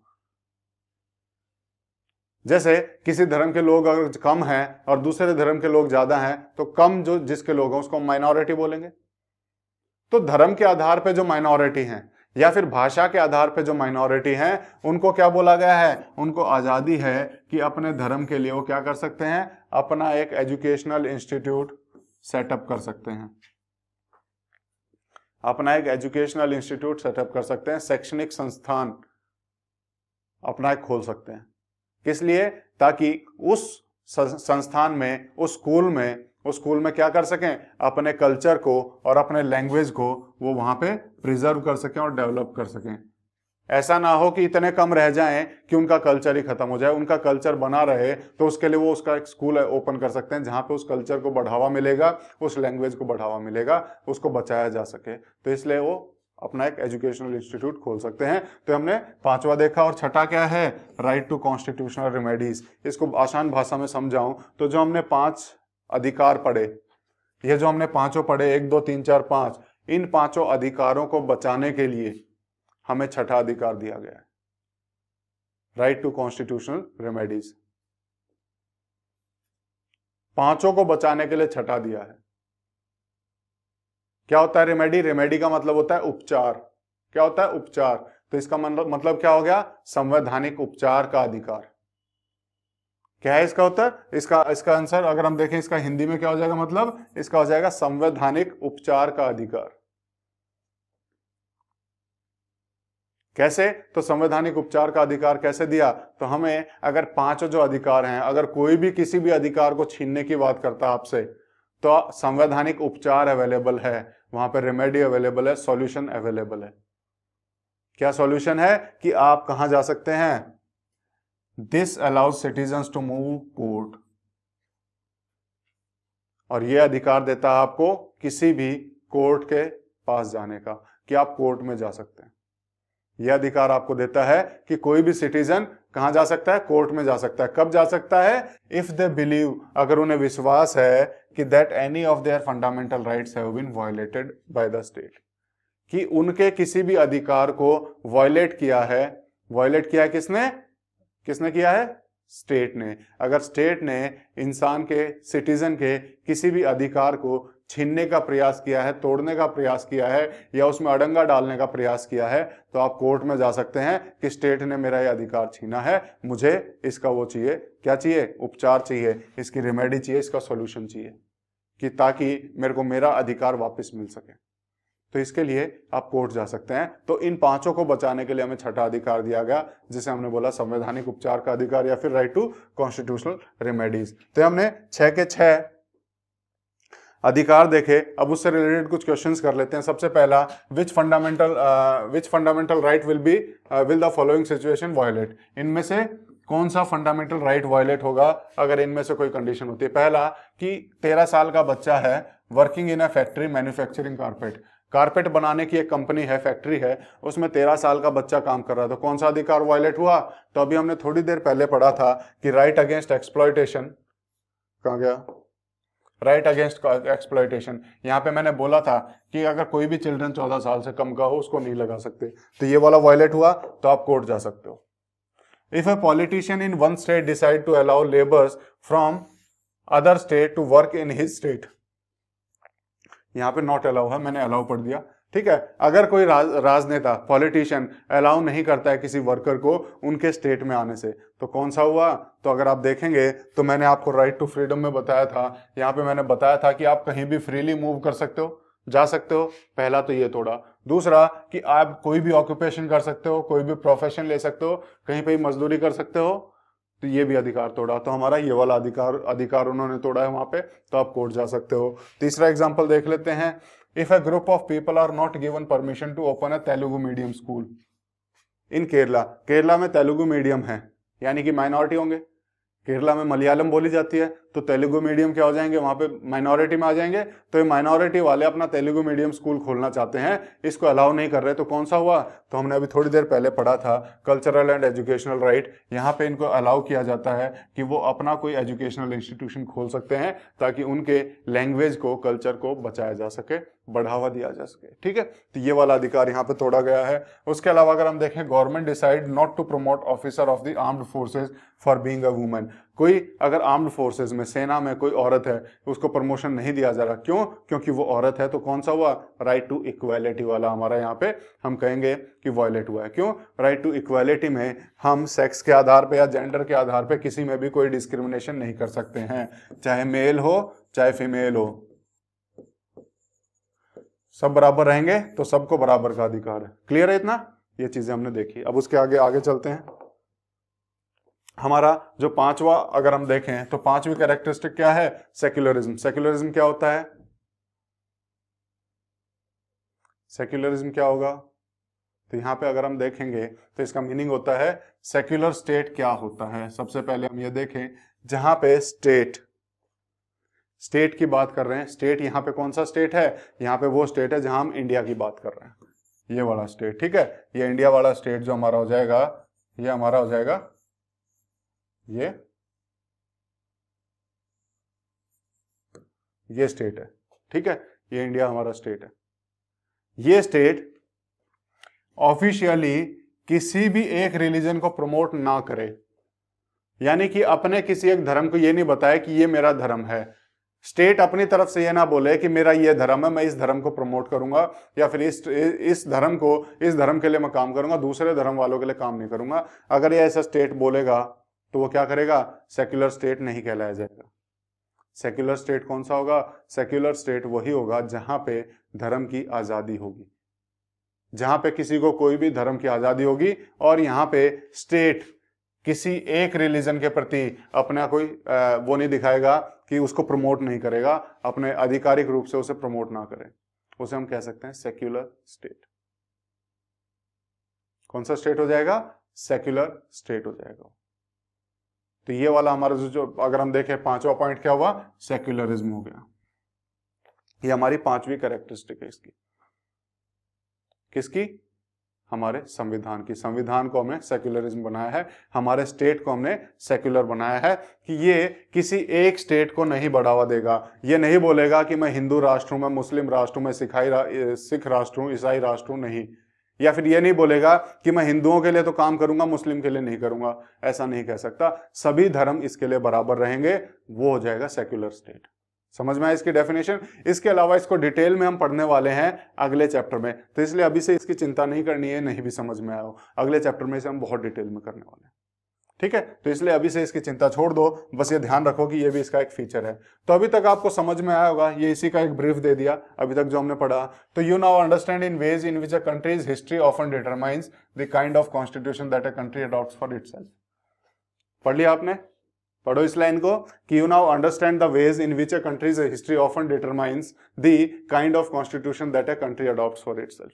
जैसे किसी धर्म के लोग अगर कम हैं और दूसरे धर्म के लोग ज्यादा हैं तो कम जो जिसके लोग हैं उसको माइनॉरिटी बोलेंगे। तो धर्म के आधार पे जो माइनॉरिटी हैं या फिर भाषा के आधार पे जो माइनॉरिटी हैं उनको क्या बोला गया है? उनको आजादी है कि अपने धर्म के लिए वो क्या कर सकते हैं? अपना एक एजुकेशनल इंस्टीट्यूट सेटअप कर सकते हैं, अपना एक एजुकेशनल इंस्टीट्यूट सेटअप कर सकते हैं, शैक्षणिक संस्थान अपना एक खोल सकते हैं। किस लिए? ताकि उस संस्थान में, उस स्कूल में क्या कर सकें, अपने कल्चर को और अपने लैंग्वेज को वो वहां पे प्रिजर्व कर सकें और डेवलप कर सकें। ऐसा ना हो कि इतने कम रह जाएं कि उनका कल्चर ही खत्म हो जाए। उनका कल्चर बना रहे तो उसके लिए वो उसका एक स्कूल ओपन कर सकते हैं जहां पे उस कल्चर को बढ़ावा मिलेगा, उस लैंग्वेज को बढ़ावा मिलेगा, उसको बचाया जा सके। तो इसलिए वो अपना एक एजुकेशनल इंस्टीट्यूट खोल सकते हैं। तो हमने पांचवा देखा। और छठा क्या है? Right to constitutional remedies. इसको आसान भाषा में समझाऊं तो जो हमने 5 अधिकार पढ़े, ये जो हमने पांचों पढ़े, 1 2 3 4 5, इन पांचों अधिकारों को बचाने के लिए हमें छठा अधिकार दिया गया है, राइट टू कॉन्स्टिट्यूशनल रेमेडीज। पांचों को बचाने के लिए छठा दिया है। क्या होता है रेमेडी? रेमेडी का मतलब होता है उपचार। क्या होता है? उपचार। तो इसका मतलब क्या हो गया? संवैधानिक उपचार का अधिकार। क्या है इसका उत्तर? इसका आंसर अगर हम देखें, इसका हिंदी में क्या हो जाएगा? मतलब इसका हो जाएगा संवैधानिक उपचार का अधिकार। कैसे? तो संवैधानिक उपचार का अधिकार कैसे दिया? तो हमें अगर 5 जो अधिकार हैं, अगर कोई भी किसी भी अधिकार को छीनने की बात करता है आपसे, तो संवैधानिक उपचार अवेलेबल है, वहां पर रेमेडी अवेलेबल है, सॉल्यूशन अवेलेबल है। क्या सॉल्यूशन है? कि आप कहां जा सकते हैं? This allows citizens to move court. और यह अधिकार देता है आपको किसी भी कोर्ट के पास जाने का, कि आप कोर्ट में जा सकते हैं। यह अधिकार आपको देता है कि कोई भी सिटीजन कहां जा सकता है? कोर्ट में जा सकता है। कब जा सकता है? इफ दे बिलीव, अगर उन्हें विश्वास है कि that any of their fundamental rights have been violated by the state, कि उनके किसी भी अधिकार को वायलेट किया है। वायलेट किया है किसने? किसने किया है? स्टेट ने। अगर स्टेट ने इंसान के, सिटीजन के किसी भी अधिकार को छीनने का प्रयास किया है, तोड़ने का प्रयास किया है, या उसमें अड़ंगा डालने का प्रयास किया है, तो आप कोर्ट में जा सकते हैं कि स्टेट ने मेरा ये अधिकार छीना है, मुझे इसका वो चाहिए, क्या चाहिए? उपचार चाहिए, इसकी रेमेडी चाहिए, इसका सॉल्यूशन चाहिए, कि ताकि मेरे को मेरा अधिकार वापस मिल सके। तो इसके लिए आप कोर्ट जा सकते हैं। तो इन 5 को बचाने के लिए हमें छठा अधिकार दिया गया, जिसे हमने बोला संवैधानिक उपचार का अधिकार या फिर राइट टू कॉन्स्टिट्यूशनल रेमेडीज। तो हमने 6 के 6 अधिकार देखे। अब उससे रिलेटेड कुछ क्वेश्चंस कर लेते हैं। सबसे पहला, which fundamental right will the following situation violate. इनमें से कौन सा फंडामेंटल राइट वायलेट होगा अगर इनमें से कोई कंडीशन होती है? पहला, कि 13 साल का बच्चा है, working in a factory manufacturing carpet बनाने की एक कंपनी है, फैक्ट्री है, उसमें 13 साल का बच्चा काम कर रहा है। तो कौन सा अधिकार वायलेट हुआ? तो अभी हमने थोड़ी देर पहले पढ़ा था कि राइट अगेंस्ट एक्सप्लॉयटेशन, कहाँ गया? Right against exploitation. यहाँ पे मैंने बोला था कि अगर कोई भी चिल्ड्रन 14 साल से कम का हो, उसको नहीं लगा सकते। तो ये वाला वायलेट हुआ, तो आप कोर्ट जा सकते हो। If a politician in one state decide to allow labours from other state to work in his state, यहाँ पे नॉट अलाउ है, मैंने अलाउ पढ़ दिया, ठीक है। अगर कोई राजनेता, पॉलिटिशियन अलाउ नहीं करता है किसी वर्कर को उनके स्टेट में आने से, तो कौन सा हुआ? तो अगर आप देखेंगे तो मैंने आपको राइट टू फ्रीडम में बताया था, यहाँ पे मैंने बताया था कि आप कहीं भी फ्रीली मूव कर सकते हो, जा सकते हो। पहला तो ये तोड़ा। दूसरा, कि आप कोई भी ऑक्यूपेशन कर सकते हो, कोई भी प्रोफेशन ले सकते हो, कहीं पे मजदूरी कर सकते हो, तो ये भी अधिकार तोड़ा। तो हमारा ये वाला अधिकार उन्होंने तोड़ा है वहां पे, तो आप कोर्ट जा सकते हो। तीसरा एग्जांपल देख लेते हैं। If a group of people are not given permission to open a Telugu medium school in Kerala में तेलुगु मीडियम है, यानी कि माइनॉरिटी होंगे। केरला में मलयालम बोली जाती है, तो तेलुगु मीडियम क्या हो जाएंगे? वहां पे माइनॉरिटी में आ जाएंगे। तो ये माइनॉरिटी वाले अपना तेलुगु मीडियम स्कूल खोलना चाहते हैं, इसको अलाउ नहीं कर रहे, तो कौन सा हुआ? तो हमने अभी थोड़ी देर पहले पढ़ा था, कल्चरल एंड एजुकेशनल राइट। यहाँ पे इनको अलाउ किया जाता है कि वो अपना कोई एजुकेशनल इंस्टीट्यूशन खोल सकते हैं, ताकि उनके लैंग्वेज को, कल्चर को बचाया जा सके, बढ़ावा दिया जा सके, ठीक है। तो ये वाला अधिकार यहाँ पे तोड़ा गया है। उसके अलावा अगर हम देखें, government decide not to promote officer of the armed forces for being a women. कोई अगर आर्म्ड फोर्सेस में, सेना में कोई औरत है, उसको प्रमोशन नहीं दिया जा रहा, क्यों? क्योंकि वो औरत है। तो कौन सा हुआ? राइट टू इक्वालिटी वाला हमारा यहाँ पे हम कहेंगे कि वायलेट हुआ है। क्यों? राइट टू इक्वालिटी में हम सेक्स के आधार पे या जेंडर के आधार पे किसी में भी कोई डिस्क्रिमिनेशन नहीं कर सकते हैं, चाहे मेल हो चाहे फीमेल हो, सब बराबर रहेंगे, तो सबको बराबर का अधिकार है। क्लियर है इतना? ये चीजें हमने देखी। अब उसके आगे आगे चलते हैं। हमारा जो पांचवा अगर हम देखें तो पांचवी कैरेक्टरिस्टिक क्या है? सेक्युलरिज्म। सेक्युलरिज्म क्या होता है? सेक्युलरिज्म क्या होगा? तो यहां पे अगर हम देखेंगे तो इसका मीनिंग होता है सेक्युलर स्टेट क्या होता है। सबसे पहले हम ये देखें, जहां पे स्टेट की बात कर रहे हैं, स्टेट यहां पे कौन सा स्टेट है? यहां पे वो स्टेट है जहां हम इंडिया की बात कर रहे हैं, ये वाला स्टेट। ठीक है, ये इंडिया वाला स्टेट जो हमारा हो जाएगा, ये हमारा हो जाएगा ये स्टेट है। ठीक है, ये इंडिया हमारा स्टेट है। ये स्टेट ऑफिशियली किसी भी एक रिलीजन को प्रमोट ना करे, यानी कि अपने किसी एक धर्म को ये नहीं बताए कि ये मेरा धर्म है। स्टेट अपनी तरफ से ये ना बोले कि मेरा ये धर्म है, मैं इस धर्म को प्रमोट करूंगा, या फिर इस धर्म के लिए मैं काम करूंगा, दूसरे धर्म वालों के लिए काम नहीं करूंगा। अगर ये ऐसा स्टेट बोलेगा तो वो क्या करेगा? सेक्युलर स्टेट नहीं कहलाया जाएगा। सेक्युलर स्टेट कौन सा होगा? सेक्युलर स्टेट वही होगा जहां पे धर्म की आजादी होगी, जहां पे किसी को कोई भी धर्म की आजादी होगी, और यहाँ पे स्टेट किसी एक रिलीजन के प्रति अपना कोई वो नहीं दिखाएगा कि उसको प्रमोट नहीं करेगा, अपने आधिकारिक रूप से उसे प्रमोट ना करे, उसे हम कह सकते हैं सेक्युलर स्टेट। कौन सा स्टेट हो जाएगा? सेक्युलर स्टेट हो जाएगा। तो ये वाला हमारा जो अगर हम देखें पांचवा पॉइंट क्या हुआ? सेक्युलरिज्म हो गया। ये हमारी पांचवी कैरेक्टरिस्टिक है इसकी। किसकी? हमारे संविधान की। संविधान को हमने सेक्युलरिज्म बनाया है, हमारे स्टेट को हमने सेक्युलर बनाया है कि ये किसी एक स्टेट को नहीं बढ़ावा देगा। ये नहीं बोलेगा कि मैं हिंदू राष्ट्र हूं, मैं मुस्लिम राष्ट्र हूं, मैं सिख राष्ट्र हूं, ईसाई राष्ट्र हूं, नहीं। या फिर ये नहीं बोलेगा कि मैं हिंदुओं के लिए तो काम करूंगा, मुस्लिम के लिए नहीं करूंगा, ऐसा नहीं कह सकता। सभी धर्म इसके लिए बराबर रहेंगे, वो हो जाएगा सेक्युलर स्टेट। समझ में आया इसकी डेफिनेशन? इसके अलावा इसको डिटेल में हम पढ़ने वाले हैं अगले चैप्टर में, तो इसलिए अभी से इसकी चिंता नहीं करनी है, नहीं भी समझ में आया हो, अगले चैप्टर में इसे हम बहुत डिटेल में करने वाले हैं। ठीक है, तो इसलिए अभी से इसकी चिंता छोड़ दो, बस ये ध्यान रखो कि ये भी इसका एक फीचर है। तो अभी तक आपको समझ में आया होगा, ये इसी का एक ब्रीफ दे दिया अभी तक जो हमने पढ़ा। तो you now understand in ways in which a countries history often determines the kind of constitution that a country adopts for itself. पढ़ लिया आपने? पढ़ो इस लाइन को कि you now understand the ways in which a countries history often determines the kind of constitution that a country adopts for itself.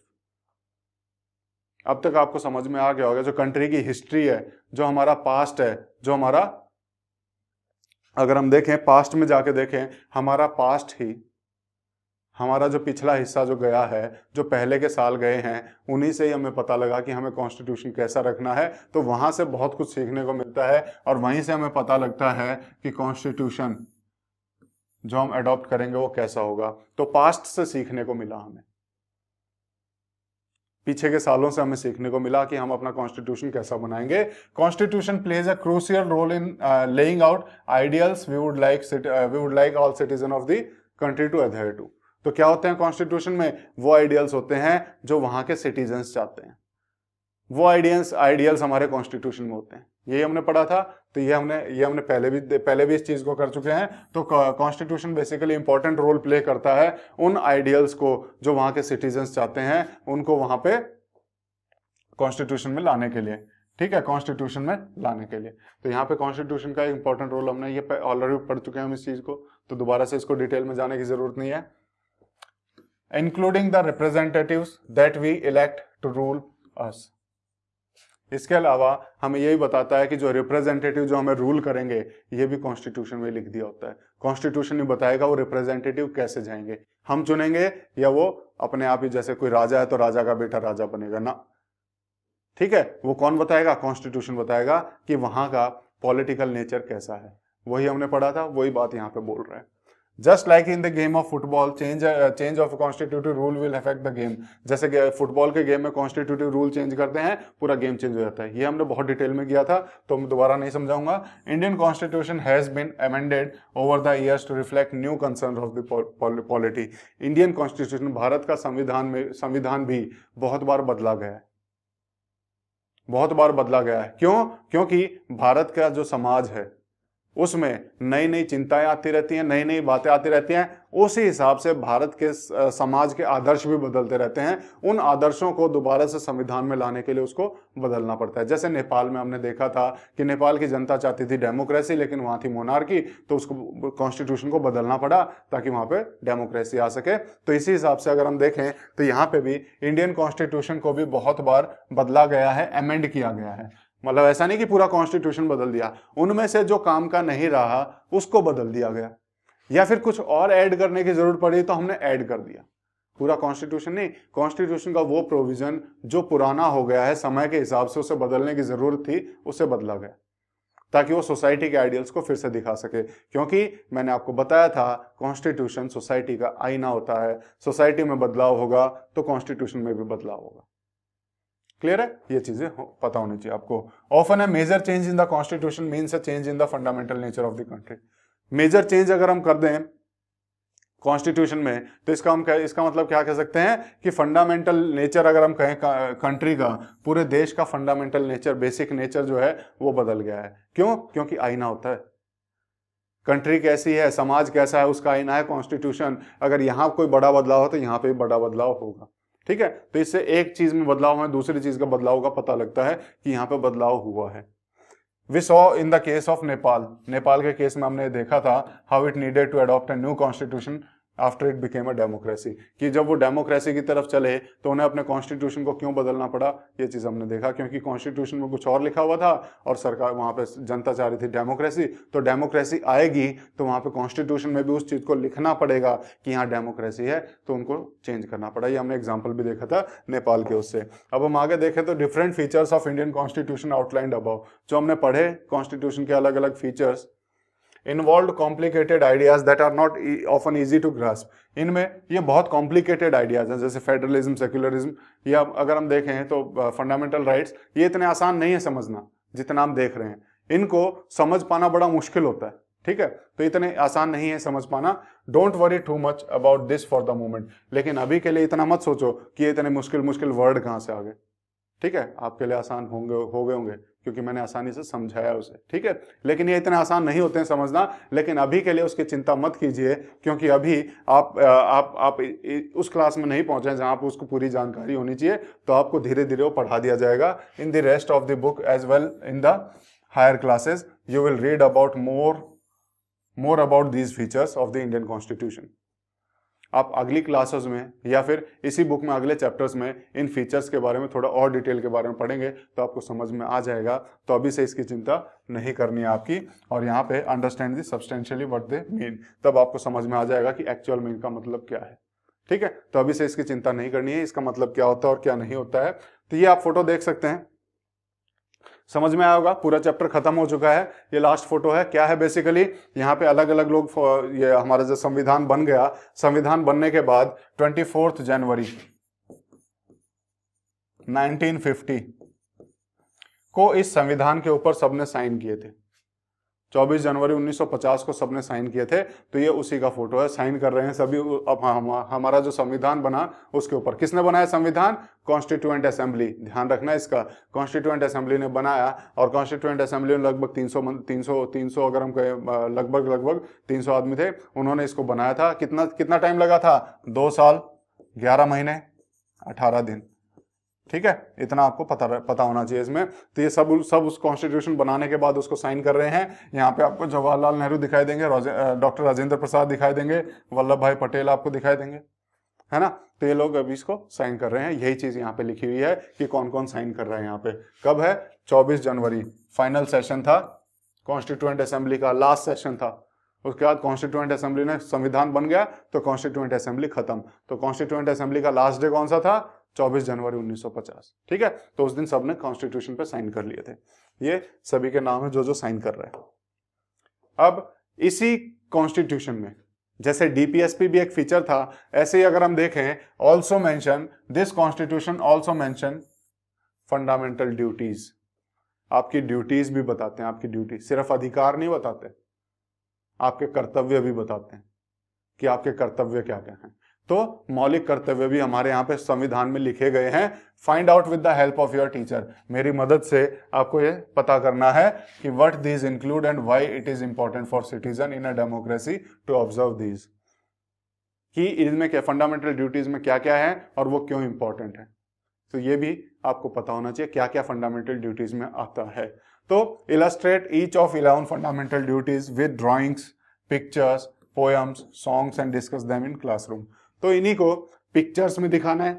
अब तक आपको समझ में आ गया होगा जो कंट्री की हिस्ट्री है, जो हमारा पास्ट है, जो हमारा, अगर हम देखें पास्ट में जाके देखें, हमारा पास्ट ही, हमारा जो पिछला हिस्सा जो गया है, जो पहले के साल गए हैं, उन्हीं से ही हमें पता लगा कि हमें कॉन्स्टिट्यूशन कैसा रखना है। तो वहां से बहुत कुछ सीखने को मिलता है, और वहीं से हमें पता लगता है कि कॉन्स्टिट्यूशन जो हम अडॉप्ट करेंगे वो कैसा होगा। तो पास्ट से सीखने को मिला, हमें पीछे के सालों से हमें सीखने को मिला कि हम अपना कॉन्स्टिट्यूशन कैसा बनाएंगे। Constitution plays a crucial role in laying out ideals we would like all citizen of the country to adhere to. तो क्या होते हैं कॉन्स्टिट्यूशन में? वो आइडियल्स होते हैं जो वहां के सिटीजन्स चाहते हैं, वो आइडियल्स हमारे कॉन्स्टिट्यूशन में होते हैं। यही हमने पढ़ा था, तो ये हमने पहले भी इस चीज को कर चुके हैं। तो constitution basically important role play करता है उन आइडियल्स को जो वहां के सिटीजन्स चाहते हैं, उनको वहां पे कॉन्स्टिट्यूशन में लाने के लिए। ठीक है, कॉन्स्टिट्यूशन में लाने के लिए। तो यहाँ पे कॉन्स्टिट्यूशन का इंपॉर्टेंट रोल हमने ये ऑलरेडी पढ़ चुके हैं हम इस चीज को, तो दोबारा से इसको डिटेल में जाने की जरूरत नहीं है। Including the representatives that we elect to rule us. इसके अलावा हमें यही बताता है कि जो रिप्रेजेंटेटिव जो हमें रूल करेंगे, ये भी कॉन्स्टिट्यूशन में लिख दिया होता है। कॉन्स्टिट्यूशन ही बताएगा वो रिप्रेजेंटेटिव कैसे जाएंगे, हम चुनेंगे या वो अपने आप ही, जैसे कोई राजा है तो राजा का बेटा राजा बनेगा ना। ठीक है, वो कौन बताएगा? कॉन्स्टिट्यूशन बताएगा कि वहां का पॉलिटिकल नेचर कैसा है। वही हमने पढ़ा था, वही बात यहाँ पे बोल रहा है। Just like in the game of football, change of constitutive rule will affect the game. जैसे फुटबॉल के गेम में कॉन्स्टिट्यूटिव रूल चेंज करते हैं, पूरा गेम चेंज हो जाता है। ये हमने बहुत डिटेल में किया था, तो मैं दोबारा नहीं समझाऊंगा। Indian constitution has been amended over the years to reflect new concern of the polity. Indian constitution, Bharat का संविधान भी बहुत बार बदला गया है, बहुत बार बदला गया है। क्यों? क्योंकि भारत का जो समाज है उसमें नई नई चिंताएं आती रहती हैं, नई नई बातें आती रहती हैं। उसी हिसाब से भारत के समाज के आदर्श भी बदलते रहते हैं। उन आदर्शों को दोबारा से संविधान में लाने के लिए उसको बदलना पड़ता है। जैसे नेपाल में हमने देखा था कि नेपाल की जनता चाहती थी डेमोक्रेसी, लेकिन वहां थी मोनार्की, तो उसको कॉन्स्टिट्यूशन को बदलना पड़ा ताकि वहां पे डेमोक्रेसी आ सके। तो इसी हिसाब से अगर हम देखें तो यहाँ पे भी इंडियन कॉन्स्टिट्यूशन को भी बहुत बार बदला गया है, अमेंड किया गया है। मतलब ऐसा नहीं कि पूरा कॉन्स्टिट्यूशन बदल दिया, उनमें से जो काम का नहीं रहा उसको बदल दिया गया, या फिर कुछ और ऐड करने की जरूरत पड़ी तो हमने ऐड कर दिया। पूरा कॉन्स्टिट्यूशन नहीं, कॉन्स्टिट्यूशन का वो प्रोविजन जो पुराना हो गया है, समय के हिसाब से उसे बदलने की जरूरत थी, उसे बदला गया ताकि वो सोसाइटी के आइडियल्स को फिर से दिखा सके। क्योंकि मैंने आपको बताया था कॉन्स्टिट्यूशन सोसाइटी का आईना होता है, सोसाइटी में बदलाव होगा तो कॉन्स्टिट्यूशन में भी बदलाव होगा। क्लियर है? ये चीजें पता होनी चाहिए आपको। Often a major change in the constitution means a change in the fundamental nature of the country. Major change अगर हम कर दें कॉन्स्टिट्यूशन में तो इसका मतलब क्या कह सकते हैं कि फंडामेंटल नेचर, अगर हम कहें कंट्री का, पूरे देश का फंडामेंटल नेचर, बेसिक नेचर जो है वो बदल गया है। क्यों? क्योंकि आईना होता है, कंट्री कैसी है, समाज कैसा है, उसका आईना है कॉन्स्टिट्यूशन। अगर यहाँ कोई बड़ा बदलाव हो तो यहाँ पे भी बड़ा बदलाव होगा। ठीक है? तो इससे एक चीज में बदलाव है, दूसरी चीज का बदलाव का पता लगता है कि यहाँ पे बदलाव हुआ है। We saw in the case of Nepal, Nepal के केस में हमने देखा था how it needed to adopt a new constitution after it became a democracy, कि जब वो डेमोक्रेसी की तरफ चले तो उन्हें अपने कॉन्स्टिट्यूशन को क्यों बदलना पड़ा, ये चीज हमने देखा। क्योंकि कॉन्स्टिट्यूशन में कुछ और लिखा हुआ था और सरकार वहां पे जनता चाह रही थी डेमोक्रेसी, तो डेमोक्रेसी आएगी तो वहां पे कॉन्स्टिट्यूशन में भी उस चीज को लिखना पड़ेगा कि यहाँ डेमोक्रेसी है, तो उनको चेंज करना पड़ा। ये हमने एग्जाम्पल भी देखा था नेपाल के उससे। अब हम आगे देखें तो different features of Indian constitution outlined above, जो हमने पढ़े कॉन्स्टिट्यूशन के अलग अलग features, involved complicated ideas that are not often easy to grasp। इनमें ये बहुत कॉम्प्लिकेटेड आइडियाज हैं, जैसे फेडरलिज्म, सेक्युलरिज्म, या अगर हम देखें तो फंडामेंटल राइट्स, ये इतने आसान नहीं है समझना जितना हम देख रहे हैं। इनको समझ पाना बड़ा मुश्किल होता है। ठीक है? तो इतने आसान नहीं है समझ पाना। Don't worry too much about this for the moment. लेकिन अभी के लिए इतना मत सोचो कि ये इतने मुश्किल मुश्किल वर्ड कहाँ से आ गए। ठीक है? आपके लिए आसान हो गए होंगे क्योंकि मैंने आसानी से समझाया उसे। ठीक है? लेकिन ये इतने आसान नहीं होते हैं समझना। लेकिन अभी के लिए उसकी चिंता मत कीजिए, क्योंकि अभी आप उस क्लास में नहीं पहुंचे जहां आप उसको पूरी जानकारी होनी चाहिए। तो आपको धीरे धीरे वो पढ़ा दिया जाएगा। In the rest of the book as well in the higher classes you will read about more about these features of the Indian constitution. आप अगली क्लासेस में या फिर इसी बुक में अगले चैप्टर्स में इन फीचर्स के बारे में थोड़ा और डिटेल के बारे में पढ़ेंगे तो आपको समझ में आ जाएगा। तो अभी से इसकी चिंता नहीं करनी है आपकी। और यहाँ पे understand the substantially what they mean, तब आपको समझ में आ जाएगा कि एक्चुअल मीन का मतलब क्या है। ठीक है? तो अभी से इसकी चिंता नहीं करनी है, इसका मतलब क्या होता है और क्या नहीं होता है। तो ये आप फोटो देख सकते हैं, समझ में आया होगा। पूरा चैप्टर खत्म हो चुका है। ये लास्ट फोटो है। क्या है बेसिकली, यहाँ पे अलग अलग लोग, ये हमारा जो संविधान बन गया, संविधान बनने के बाद 24 जनवरी 1950 को इस संविधान के ऊपर सबने साइन किए थे। 24 जनवरी 1950 को सबने साइन किए थे। तो ये उसी का फोटो है, साइन कर रहे हैं सभी। अब हमारा जो संविधान बना उसके ऊपर किसने बनाया संविधान? Constituent assembly. ध्यान रखना इसका, कॉन्स्टिट्यूएंट असेंबली ने बनाया। और कॉन्स्टिट्यूएंट असेंबली में लगभग 300 अगर हम कहें, लगभग 300 आदमी थे, उन्होंने इसको बनाया था। कितना टाइम लगा था? 2 साल 11 महीने 18 दिन। ठीक है? इतना आपको पता होना चाहिए इसमें। तो ये सब उस कॉन्स्टिट्यूशन बनाने के बाद उसको साइन कर रहे हैं। यहाँ पे आपको जवाहरलाल नेहरू दिखाई देंगे, डॉक्टर राजेंद्र प्रसाद दिखाई देंगे, वल्लभ भाई पटेल आपको दिखाई देंगे, है ना? तो ये लोग अभी इसको साइन कर रहे हैं। यही चीज यहाँ पे लिखी हुई है कि कौन कौन साइन कर रहा है। यहाँ पे कब है? 24 जनवरी फाइनल सेशन था कॉन्स्टिट्यूएंट असेंबली का, लास्ट सेशन था। उसके बाद कॉन्स्टिट्यूएंट असेंबली ने, संविधान बन गया तो कॉन्स्टिट्यूएंट असेंबली खत्म। तो कॉन्स्टिट्यूएंट असेंबली का लास्ट डे कौन सा था? 24 जनवरी 1950। ठीक है? तो उस दिन सबने कॉन्स्टिट्यूशन पे साइन कर लिए थे। ये सभी के नाम है जो साइन कर रहे हैं। अब इसी कॉन्स्टिट्यूशन में जैसे डीपीएसपी भी एक फीचर था, ऐसे ही अगर हम देखें, also mention this constitution also mention fundamental duties. आपकी ड्यूटीज भी बताते हैं, आपकी ड्यूटी, सिर्फ अधिकार नहीं बताते, आपके कर्तव्य भी बताते हैं कि आपके कर्तव्य क्या क्या हैं। तो मौलिक कर्तव्य भी हमारे यहाँ पे संविधान में लिखे गए हैं। Find out with the help of your teacher, मेरी मदद से आपको ये पता करना है कि what these include and why it is important for citizen in a democracy to observe these, कि इनमें क्या फंडामेंटल ड्यूटीज में क्या क्या है और वो क्यों इंपॉर्टेंट है। तो ये भी आपको पता होना चाहिए क्या क्या फंडामेंटल ड्यूटीज में आता है। तो illustrate each of 11 fundamental duties with drawings, pictures, poems, songs and discuss them in classroom. तो इन्हीं को पिक्चर्स में दिखाना है।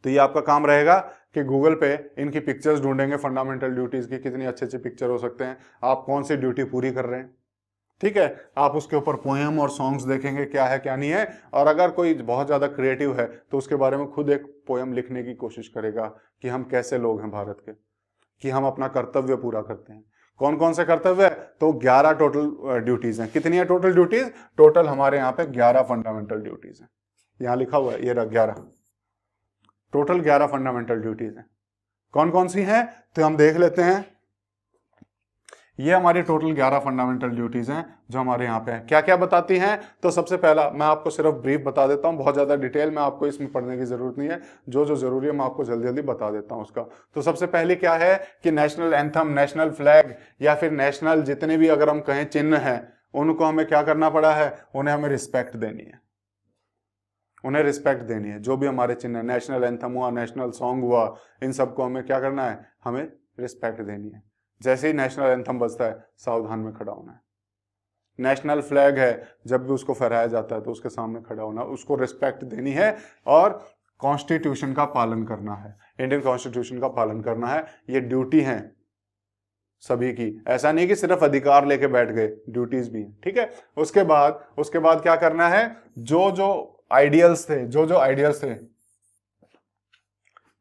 तो ये आपका काम रहेगा कि गूगल पे इनकी पिक्चर्स ढूंढेंगे फंडामेंटल ड्यूटीज की, कितनी अच्छे अच्छे पिक्चर हो सकते हैं, आप कौन सी ड्यूटी पूरी कर रहे हैं। ठीक है, आप उसके ऊपर पोएम और सॉन्ग्स देखेंगे क्या है क्या नहीं है, और अगर कोई बहुत ज्यादा क्रिएटिव है तो उसके बारे में खुद एक पोएम लिखने की कोशिश करेगा कि हम कैसे लोग हैं भारत के, कि हम अपना कर्तव्य पूरा करते हैं। कौन कौन से कर्तव्य है, तो 11 टोटल ड्यूटीज हैं। कितनी है टोटल ड्यूटीज, टोटल हमारे यहाँ पे 11 फंडामेंटल ड्यूटीज हैं। यहाँ लिखा हुआ है, ये 11 टोटल 11 फंडामेंटल ड्यूटीज हैं। कौन कौन सी हैं, तो हम देख लेते हैं। ये हमारी टोटल 11 फंडामेंटल ड्यूटीज हैं जो हमारे यहाँ पे हैं। क्या क्या बताती हैं, तो सबसे पहला मैं आपको सिर्फ ब्रीफ बता देता हूँ, बहुत ज्यादा डिटेल में आपको इसमें पढ़ने की जरूरत नहीं है, जो जो जरूरी है मैं आपको जल्दी जल्दी बता देता हूँ उसका। तो सबसे पहले क्या है कि नेशनल एंथम, नेशनल फ्लैग या फिर नेशनल जितने भी अगर हम कहें चिन्ह हैं, उनको हमें क्या करना पड़ा है, उन्हें हमें रिस्पेक्ट देनी है, उन्हें रिस्पेक्ट देनी है। जो भी हमारे चिन्ह है, नेशनल एंथम हुआ, नेशनल सॉन्ग हुआ, इन सबको हमें क्या करना है, हमें रिस्पेक्ट देनी है। जैसे ही नेशनल एंथम बजता है सावधान में खड़ा होना है। नेशनल फ्लैग है, जब भी उसको फहराया जाता है तो उसके सामने खड़ा होना, उसको रिस्पेक्ट देनी है, और कॉन्स्टिट्यूशन का पालन करना है, इंडियन कॉन्स्टिट्यूशन का पालन करना है। ये ड्यूटी है सभी की, ऐसा नहीं कि सिर्फ अधिकार लेके बैठ गए, ड्यूटीज भी हैं। ठीक है, उसके बाद क्या करना है, जो जो आइडियल्स थे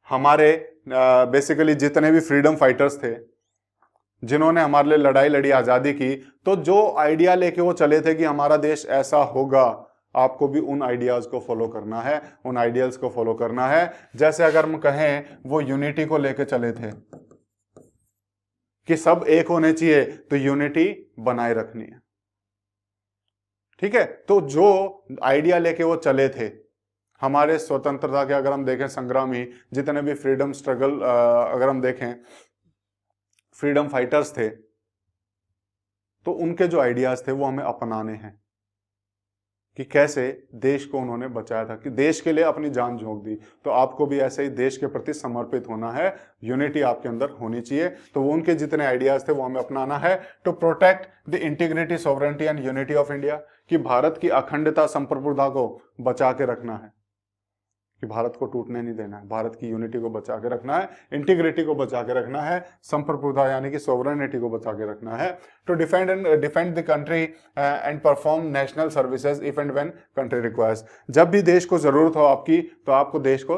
हमारे, बेसिकली जितने भी फ्रीडम फाइटर्स थे जिन्होंने हमारे लिए लड़ाई लड़ी, आजादी की, तो जो आइडिया लेके वो चले थे कि हमारा देश ऐसा होगा, आपको भी उन आइडियाज को फॉलो करना है, उन आइडियल्स को फॉलो करना है। जैसे अगर हम कहें वो यूनिटी को लेके चले थे कि सब एक होने चाहिए, तो यूनिटी बनाए रखनी है। ठीक है, तो जो आइडिया लेके वो चले थे, हमारे स्वतंत्रता के अगर हम देखें संग्रामी, जितने भी फ्रीडम स्ट्रगल अगर हम देखें फ्रीडम फाइटर्स थे, तो उनके जो आइडियाज थे वो हमें अपनाने हैं कि कैसे देश को उन्होंने बचाया था, कि देश के लिए अपनी जान झोंक दी। तो आपको भी ऐसे ही देश के प्रति समर्पित होना है, यूनिटी आपके अंदर होनी चाहिए। तो वो उनके जितने आइडियाज थे वो हमें अपनाना है। To protect the integrity, sovereignty and unity of India, कि भारत की अखंडता, संप्रभुता को बचा के रखना है, कि भारत को टूटने नहीं देना है, भारत की यूनिटी को बचा के रखना है, इंटीग्रिटी को बचा के रखना है, संप्रभुता यानी कि सोवरेनिटी को बचा के रखना है। To defend the country and perform national services if and when country requires, जब भी देश को जरूरत हो आपकी, तो आपको देश को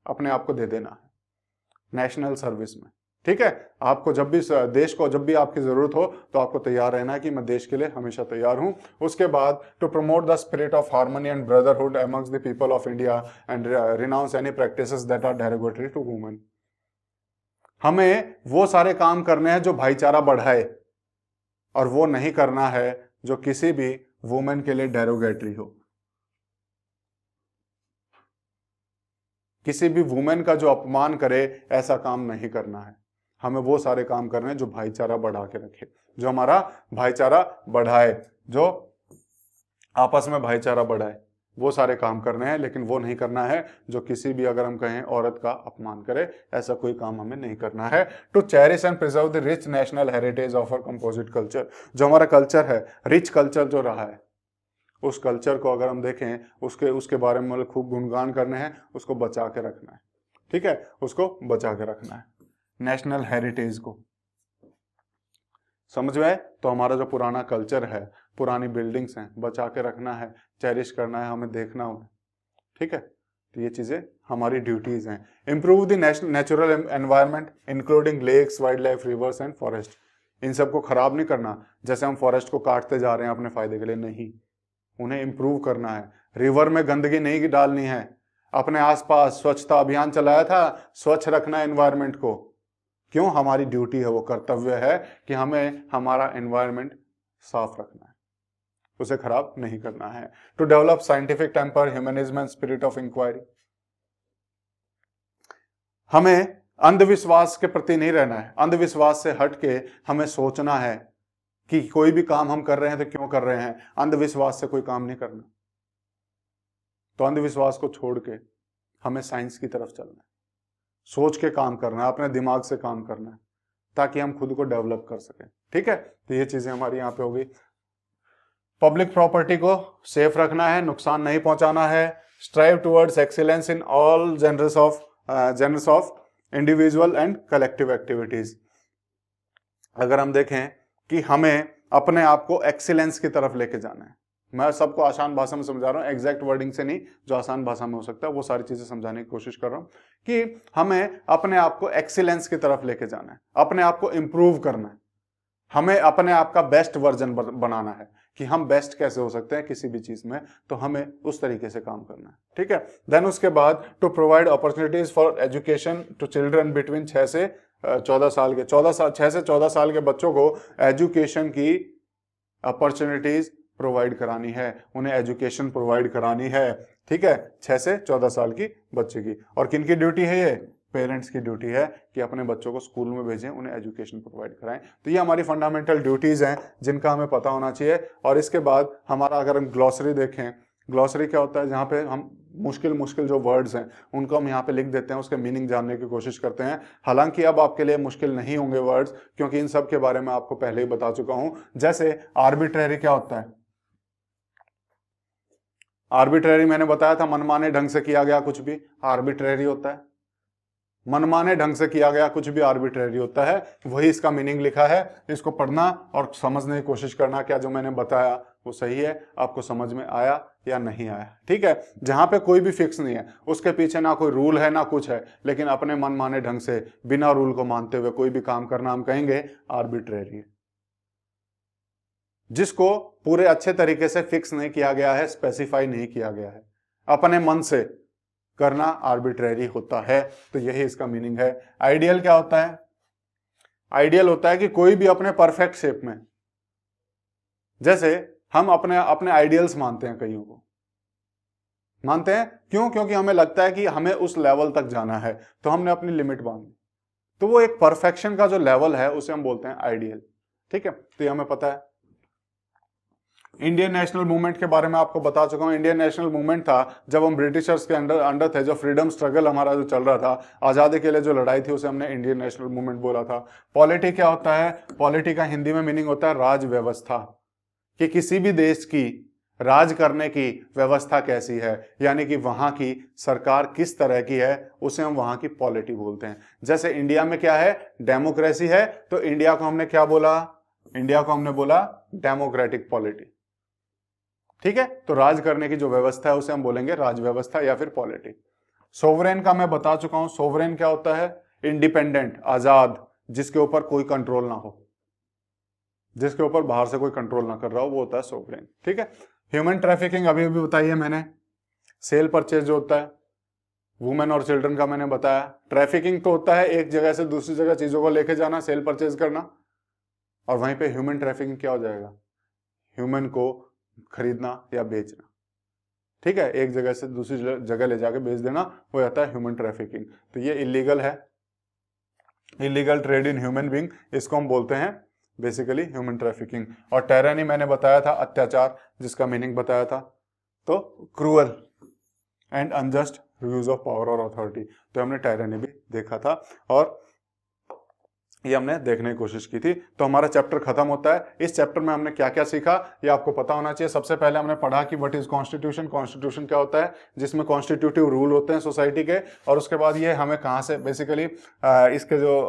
अपने आप को दे देना है नेशनल सर्विस में। ठीक है, आपको जब भी देश को, जब भी आपकी जरूरत हो तो आपको तैयार रहना है कि मैं देश के लिए हमेशा तैयार हूं। उसके बाद to promote the spirit of harmony and brotherhood amongst the people of India and renounce any practices that are derogatory to women, हमें वो सारे काम करने हैं जो भाईचारा बढ़ाए, और वो नहीं करना है जो किसी भी वुमेन के लिए डेरोगेटरी हो। किसी भी वुमेन का जो अपमान करे, ऐसा काम नहीं करना है। हमें वो सारे काम करने हैं जो भाईचारा बढ़ा के रखे, जो हमारा भाईचारा बढ़ाए, जो आपस में भाईचारा बढ़ाए, वो सारे काम करने हैं। लेकिन वो नहीं करना है जो किसी भी, अगर हम कहें, औरत का अपमान करे, ऐसा कोई काम हमें नहीं करना है। To cherish and preserve the rich national heritage of our composite culture, जो हमारा कल्चर है, रिच कल्चर जो रहा है, उस कल्चर को अगर हम देखें, उसके बारे में मतलब खूब गुणगान करने हैं, उसको बचा के रखना है। ठीक है, उसको बचा के रखना है, नेशनल हेरिटेज को। समझ में आए? तो हमारा जो पुराना कल्चर है, पुरानी बिल्डिंग्स हैं, बचा के रखना है, चेरिश करना है, हमें देखना उन्हें। ठीक है, तो ये चीजें हमारी ड्यूटीज हैं। Improve the natural environment including lakes, wildlife, rivers and forest, इन सबको खराब नहीं करना। जैसे हम फॉरेस्ट को काटते जा रहे हैं अपने फायदे के लिए, नहीं, उन्हें इंप्रूव करना है। रिवर में गंदगी नहीं डालनी है। अपने आसपास स्वच्छता अभियान चलाया था, स्वच्छ रखना एनवायरनमेंट को। क्यों? हमारी ड्यूटी है, वो कर्तव्य है कि हमें हमारा एनवायरनमेंट साफ रखना है, उसे खराब नहीं करना है। To develop scientific temper, humanism and spirit of inquiry. हमें अंधविश्वास के प्रति नहीं रहना है। अंधविश्वास से हट के हमें सोचना है कि कोई भी काम हम कर रहे हैं तो क्यों कर रहे हैं। अंधविश्वास से कोई काम नहीं करना। तो अंधविश्वास को छोड़ के हमें साइंस की तरफ चलना है, सोच के काम करना है, अपने दिमाग से काम करना है, ताकि हम खुद को डेवलप कर सकें। ठीक है, तो ये चीजें हमारी यहाँ पे हो गई। पब्लिक प्रॉपर्टी को सेफ रखना है, नुकसान नहीं पहुंचाना है। Strive towards excellence in all genres of individual and collective activities. अगर हम देखें कि हमें अपने आप को एक्सीलेंस की तरफ लेके जाना है, मैं सबको आसान भाषा में समझा रहा हूँ, एग्जैक्ट वर्डिंग से नहीं, जो आसान भाषा में हो सकता है वो सारी चीजें समझाने की कोशिश कर रहा हूँ कि हमें अपने आप को एक्सीलेंस की तरफ लेके जाना है, अपने आप को इंप्रूव करना है, हमें अपने आप का बेस्ट वर्जन बनाना है कि हम बेस्ट कैसे हो सकते हैं किसी भी चीज में, तो हमें उस तरीके से काम करना है। ठीक है, देन उसके बाद to provide opportunities for education to children between 6 से 14 साल के 6 से 14 साल के बच्चों को एजुकेशन की अपॉर्चुनिटीज प्रोवाइड करानी है, उन्हें एजुकेशन प्रोवाइड करानी है। ठीक है, 6 से 14 साल की बच्चे की। और किन की ड्यूटी है ये? पेरेंट्स की ड्यूटी है कि अपने बच्चों को स्कूल में भेजें, उन्हें एजुकेशन प्रोवाइड कराएं। तो ये हमारी फंडामेंटल ड्यूटीज हैं जिनका हमें पता होना चाहिए। और इसके बाद हमारा अगर हम ग्लॉसरी देखें, ग्लॉसरी क्या होता है? जहाँ पे हम मुश्किल जो वर्ड्स हैं उनको हम यहाँ पे लिख देते हैं, उसके मीनिंग जानने की कोशिश करते हैं। हालांकि अब आपके लिए मुश्किल नहीं होंगे वर्ड्स, क्योंकि इन सब के बारे में आपको पहले ही बता चुका हूं। जैसे आर्बिट्रेरी क्या होता है? आर्बिट्रेरी मैंने बताया था, मनमाने ढंग से किया गया कुछ भी आर्बिट्रेरी होता है। मनमाने ढंग से किया गया कुछ भी आर्बिट्रेरी होता है, वही इसका मीनिंग लिखा है। इसको पढ़ना और समझने की कोशिश करना, क्या जो मैंने बताया वो सही है, आपको समझ में आया या नहीं आया। ठीक है, जहां पे कोई भी फिक्स नहीं है, उसके पीछे ना कोई रूल है ना कुछ है, लेकिन अपने मनमाने ढंग से बिना रूल को मानते हुए कोई भी काम करना, हम कहेंगे आर्बिट्रेरी। जिसको पूरे अच्छे तरीके से फिक्स नहीं किया गया है, स्पेसिफाई नहीं किया गया है, अपने मन से करना आर्बिट्रेरी होता है। तो यही इसका मीनिंग है। आइडियल क्या होता है? आइडियल होता है कि कोई भी अपने परफेक्ट शेप में, जैसे हम अपने अपने आइडियल्स मानते हैं, कईयों को मानते हैं, क्यों? क्योंकि हमें लगता है कि हमें उस लेवल तक जाना है, तो हमने अपनी लिमिट बांध ली। तो वो एक परफेक्शन का जो लेवल है उसे हम बोलते हैं आइडियल। ठीक है, तो ये हमें पता है। इंडियन नेशनल मूवमेंट के बारे में आपको बता चुका हूं। इंडियन नेशनल मूवमेंट था जब हम ब्रिटिशर्स के अंडर थे, जो फ्रीडम स्ट्रगल हमारा जो चल रहा था, आजादी के लिए जो लड़ाई थी, उसे हमने इंडियन नेशनल मूवमेंट बोला था। पॉलिटी क्या होता है? पॉलिटी का हिंदी में मीनिंग होता है राज व्यवस्था, कि किसी भी देश की राज करने की व्यवस्था कैसी है, यानी कि वहां की सरकार किस तरह की है, उसे हम वहां की पॉलिटी बोलते हैं। जैसे इंडिया में क्या है? डेमोक्रेसी है, तो इंडिया को हमने क्या बोला? इंडिया को हमने बोला डेमोक्रेटिक पॉलिटी। ठीक है, तो राज करने की जो व्यवस्था है उसे हम बोलेंगे राज व्यवस्था या फिर पॉलिटी। सोवरेन का मैं बता चुका हूं। सोवरेन क्या होता है? इंडिपेंडेंट, आजाद, जिसके ऊपर कोई कंट्रोल ना हो, जिसके ऊपर बाहर से कोई कंट्रोल ना कर रहा हो, वो होता है सोवरेन। ठीक है, ह्यूमन ट्रैफिकिंग अभी अभी बताई है मैंने। सेल परचेज जो होता है वुमेन और चिल्ड्रन का मैंने बताया। ट्रैफिकिंग तो होता है एक जगह से दूसरी जगह चीजों को लेके जाना, सेल परचेज करना। और वहीं पे ह्यूमन ट्रैफिकिंग क्या हो जाएगा? ह्यूमन को खरीदना या बेचना। ठीक है, एक जगह से दूसरी जगह ले जाके बेच देना, वो जाता है ह्यूमन ट्रैफिकिंग। तो ये इलीगल है, illegal trade in human being, इसको हम बोलते हैं बेसिकली ह्यूमन ट्रैफिकिंग। और टायरानी मैंने बताया था, अत्याचार, जिसका मीनिंग बताया था, तो cruel and unjust use of power और अथॉरिटी। तो हमने टायरानी भी देखा था और ये हमने देखने की कोशिश की थी। तो हमारा चैप्टर खत्म होता है। इस चैप्टर में हमने क्या क्या सीखा ये आपको पता होना चाहिए। सबसे पहले हमने पढ़ा कि व्हाट इज कॉन्स्टिट्यूशन। कॉन्स्टिट्यूशन क्या होता है? जिसमें कॉन्स्टिट्यूटिव रूल होते हैं सोसाइटी के। और उसके बाद ये हमें कहाँ से बेसिकली इसके जो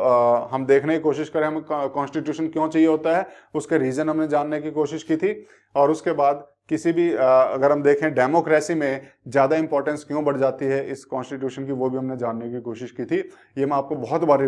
हम देखने की कोशिश करें, हमें कॉन्स्टिट्यूशन क्यों चाहिए होता है, उसके रीजन हमने जानने की कोशिश की थी। और उसके बाद किसी भी अगर हम देखें डेमोक्रेसी में ज़्यादा इंपॉर्टेंस क्यों बढ़ जाती है इस कॉन्स्टिट्यूशन की, वो भी हमने जानने की कोशिश की थी। ये मैं आपको बहुत बार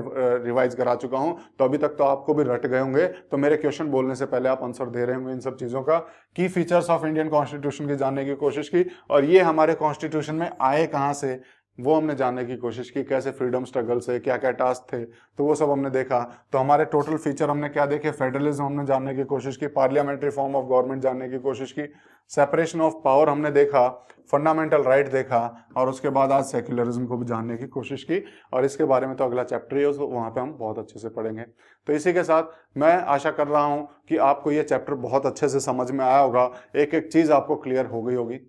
रिवाइज करा चुका हूँ, तो अभी तक तो आपको भी रट गए होंगे। तो मेरे क्वेश्चन बोलने से पहले आप आंसर दे रहे होंगे इन सब चीज़ों का। की फीचर्स ऑफ इंडियन कॉन्स्टिट्यूशन की जानने की कोशिश की, और ये हमारे कॉन्स्टिट्यूशन में आए कहाँ से वो हमने जानने की कोशिश की। कैसे फ्रीडम स्ट्रगल से क्या क्या टास्क थे, तो वो सब हमने देखा। तो हमारे टोटल फीचर हमने क्या देखे, फेडरलिज्म हमने जानने की कोशिश की, पार्लियामेंट्री फॉर्म ऑफ गवर्नमेंट जानने की कोशिश की, सेपरेशन ऑफ पावर हमने देखा, फंडामेंटल राइट देखा, और उसके बाद आज सेक्युलरिज्म को भी जानने की कोशिश की। और इसके बारे में तो अगला चैप्टर ही है, वहाँ पे हम बहुत अच्छे से पढ़ेंगे। तो इसी के साथ मैं आशा कर रहा हूँ कि आपको ये चैप्टर बहुत अच्छे से समझ में आया होगा, एक एक चीज़ आपको क्लियर हो गई होगी।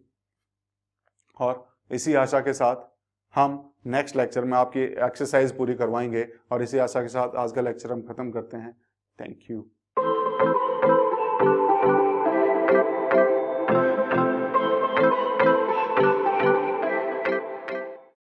और इसी आशा के साथ हम नेक्स्ट लेक्चर में आपकी एक्सरसाइज पूरी करवाएंगे, और इसी आशा के साथ आज का लेक्चर हम खत्म करते हैं। Thank you.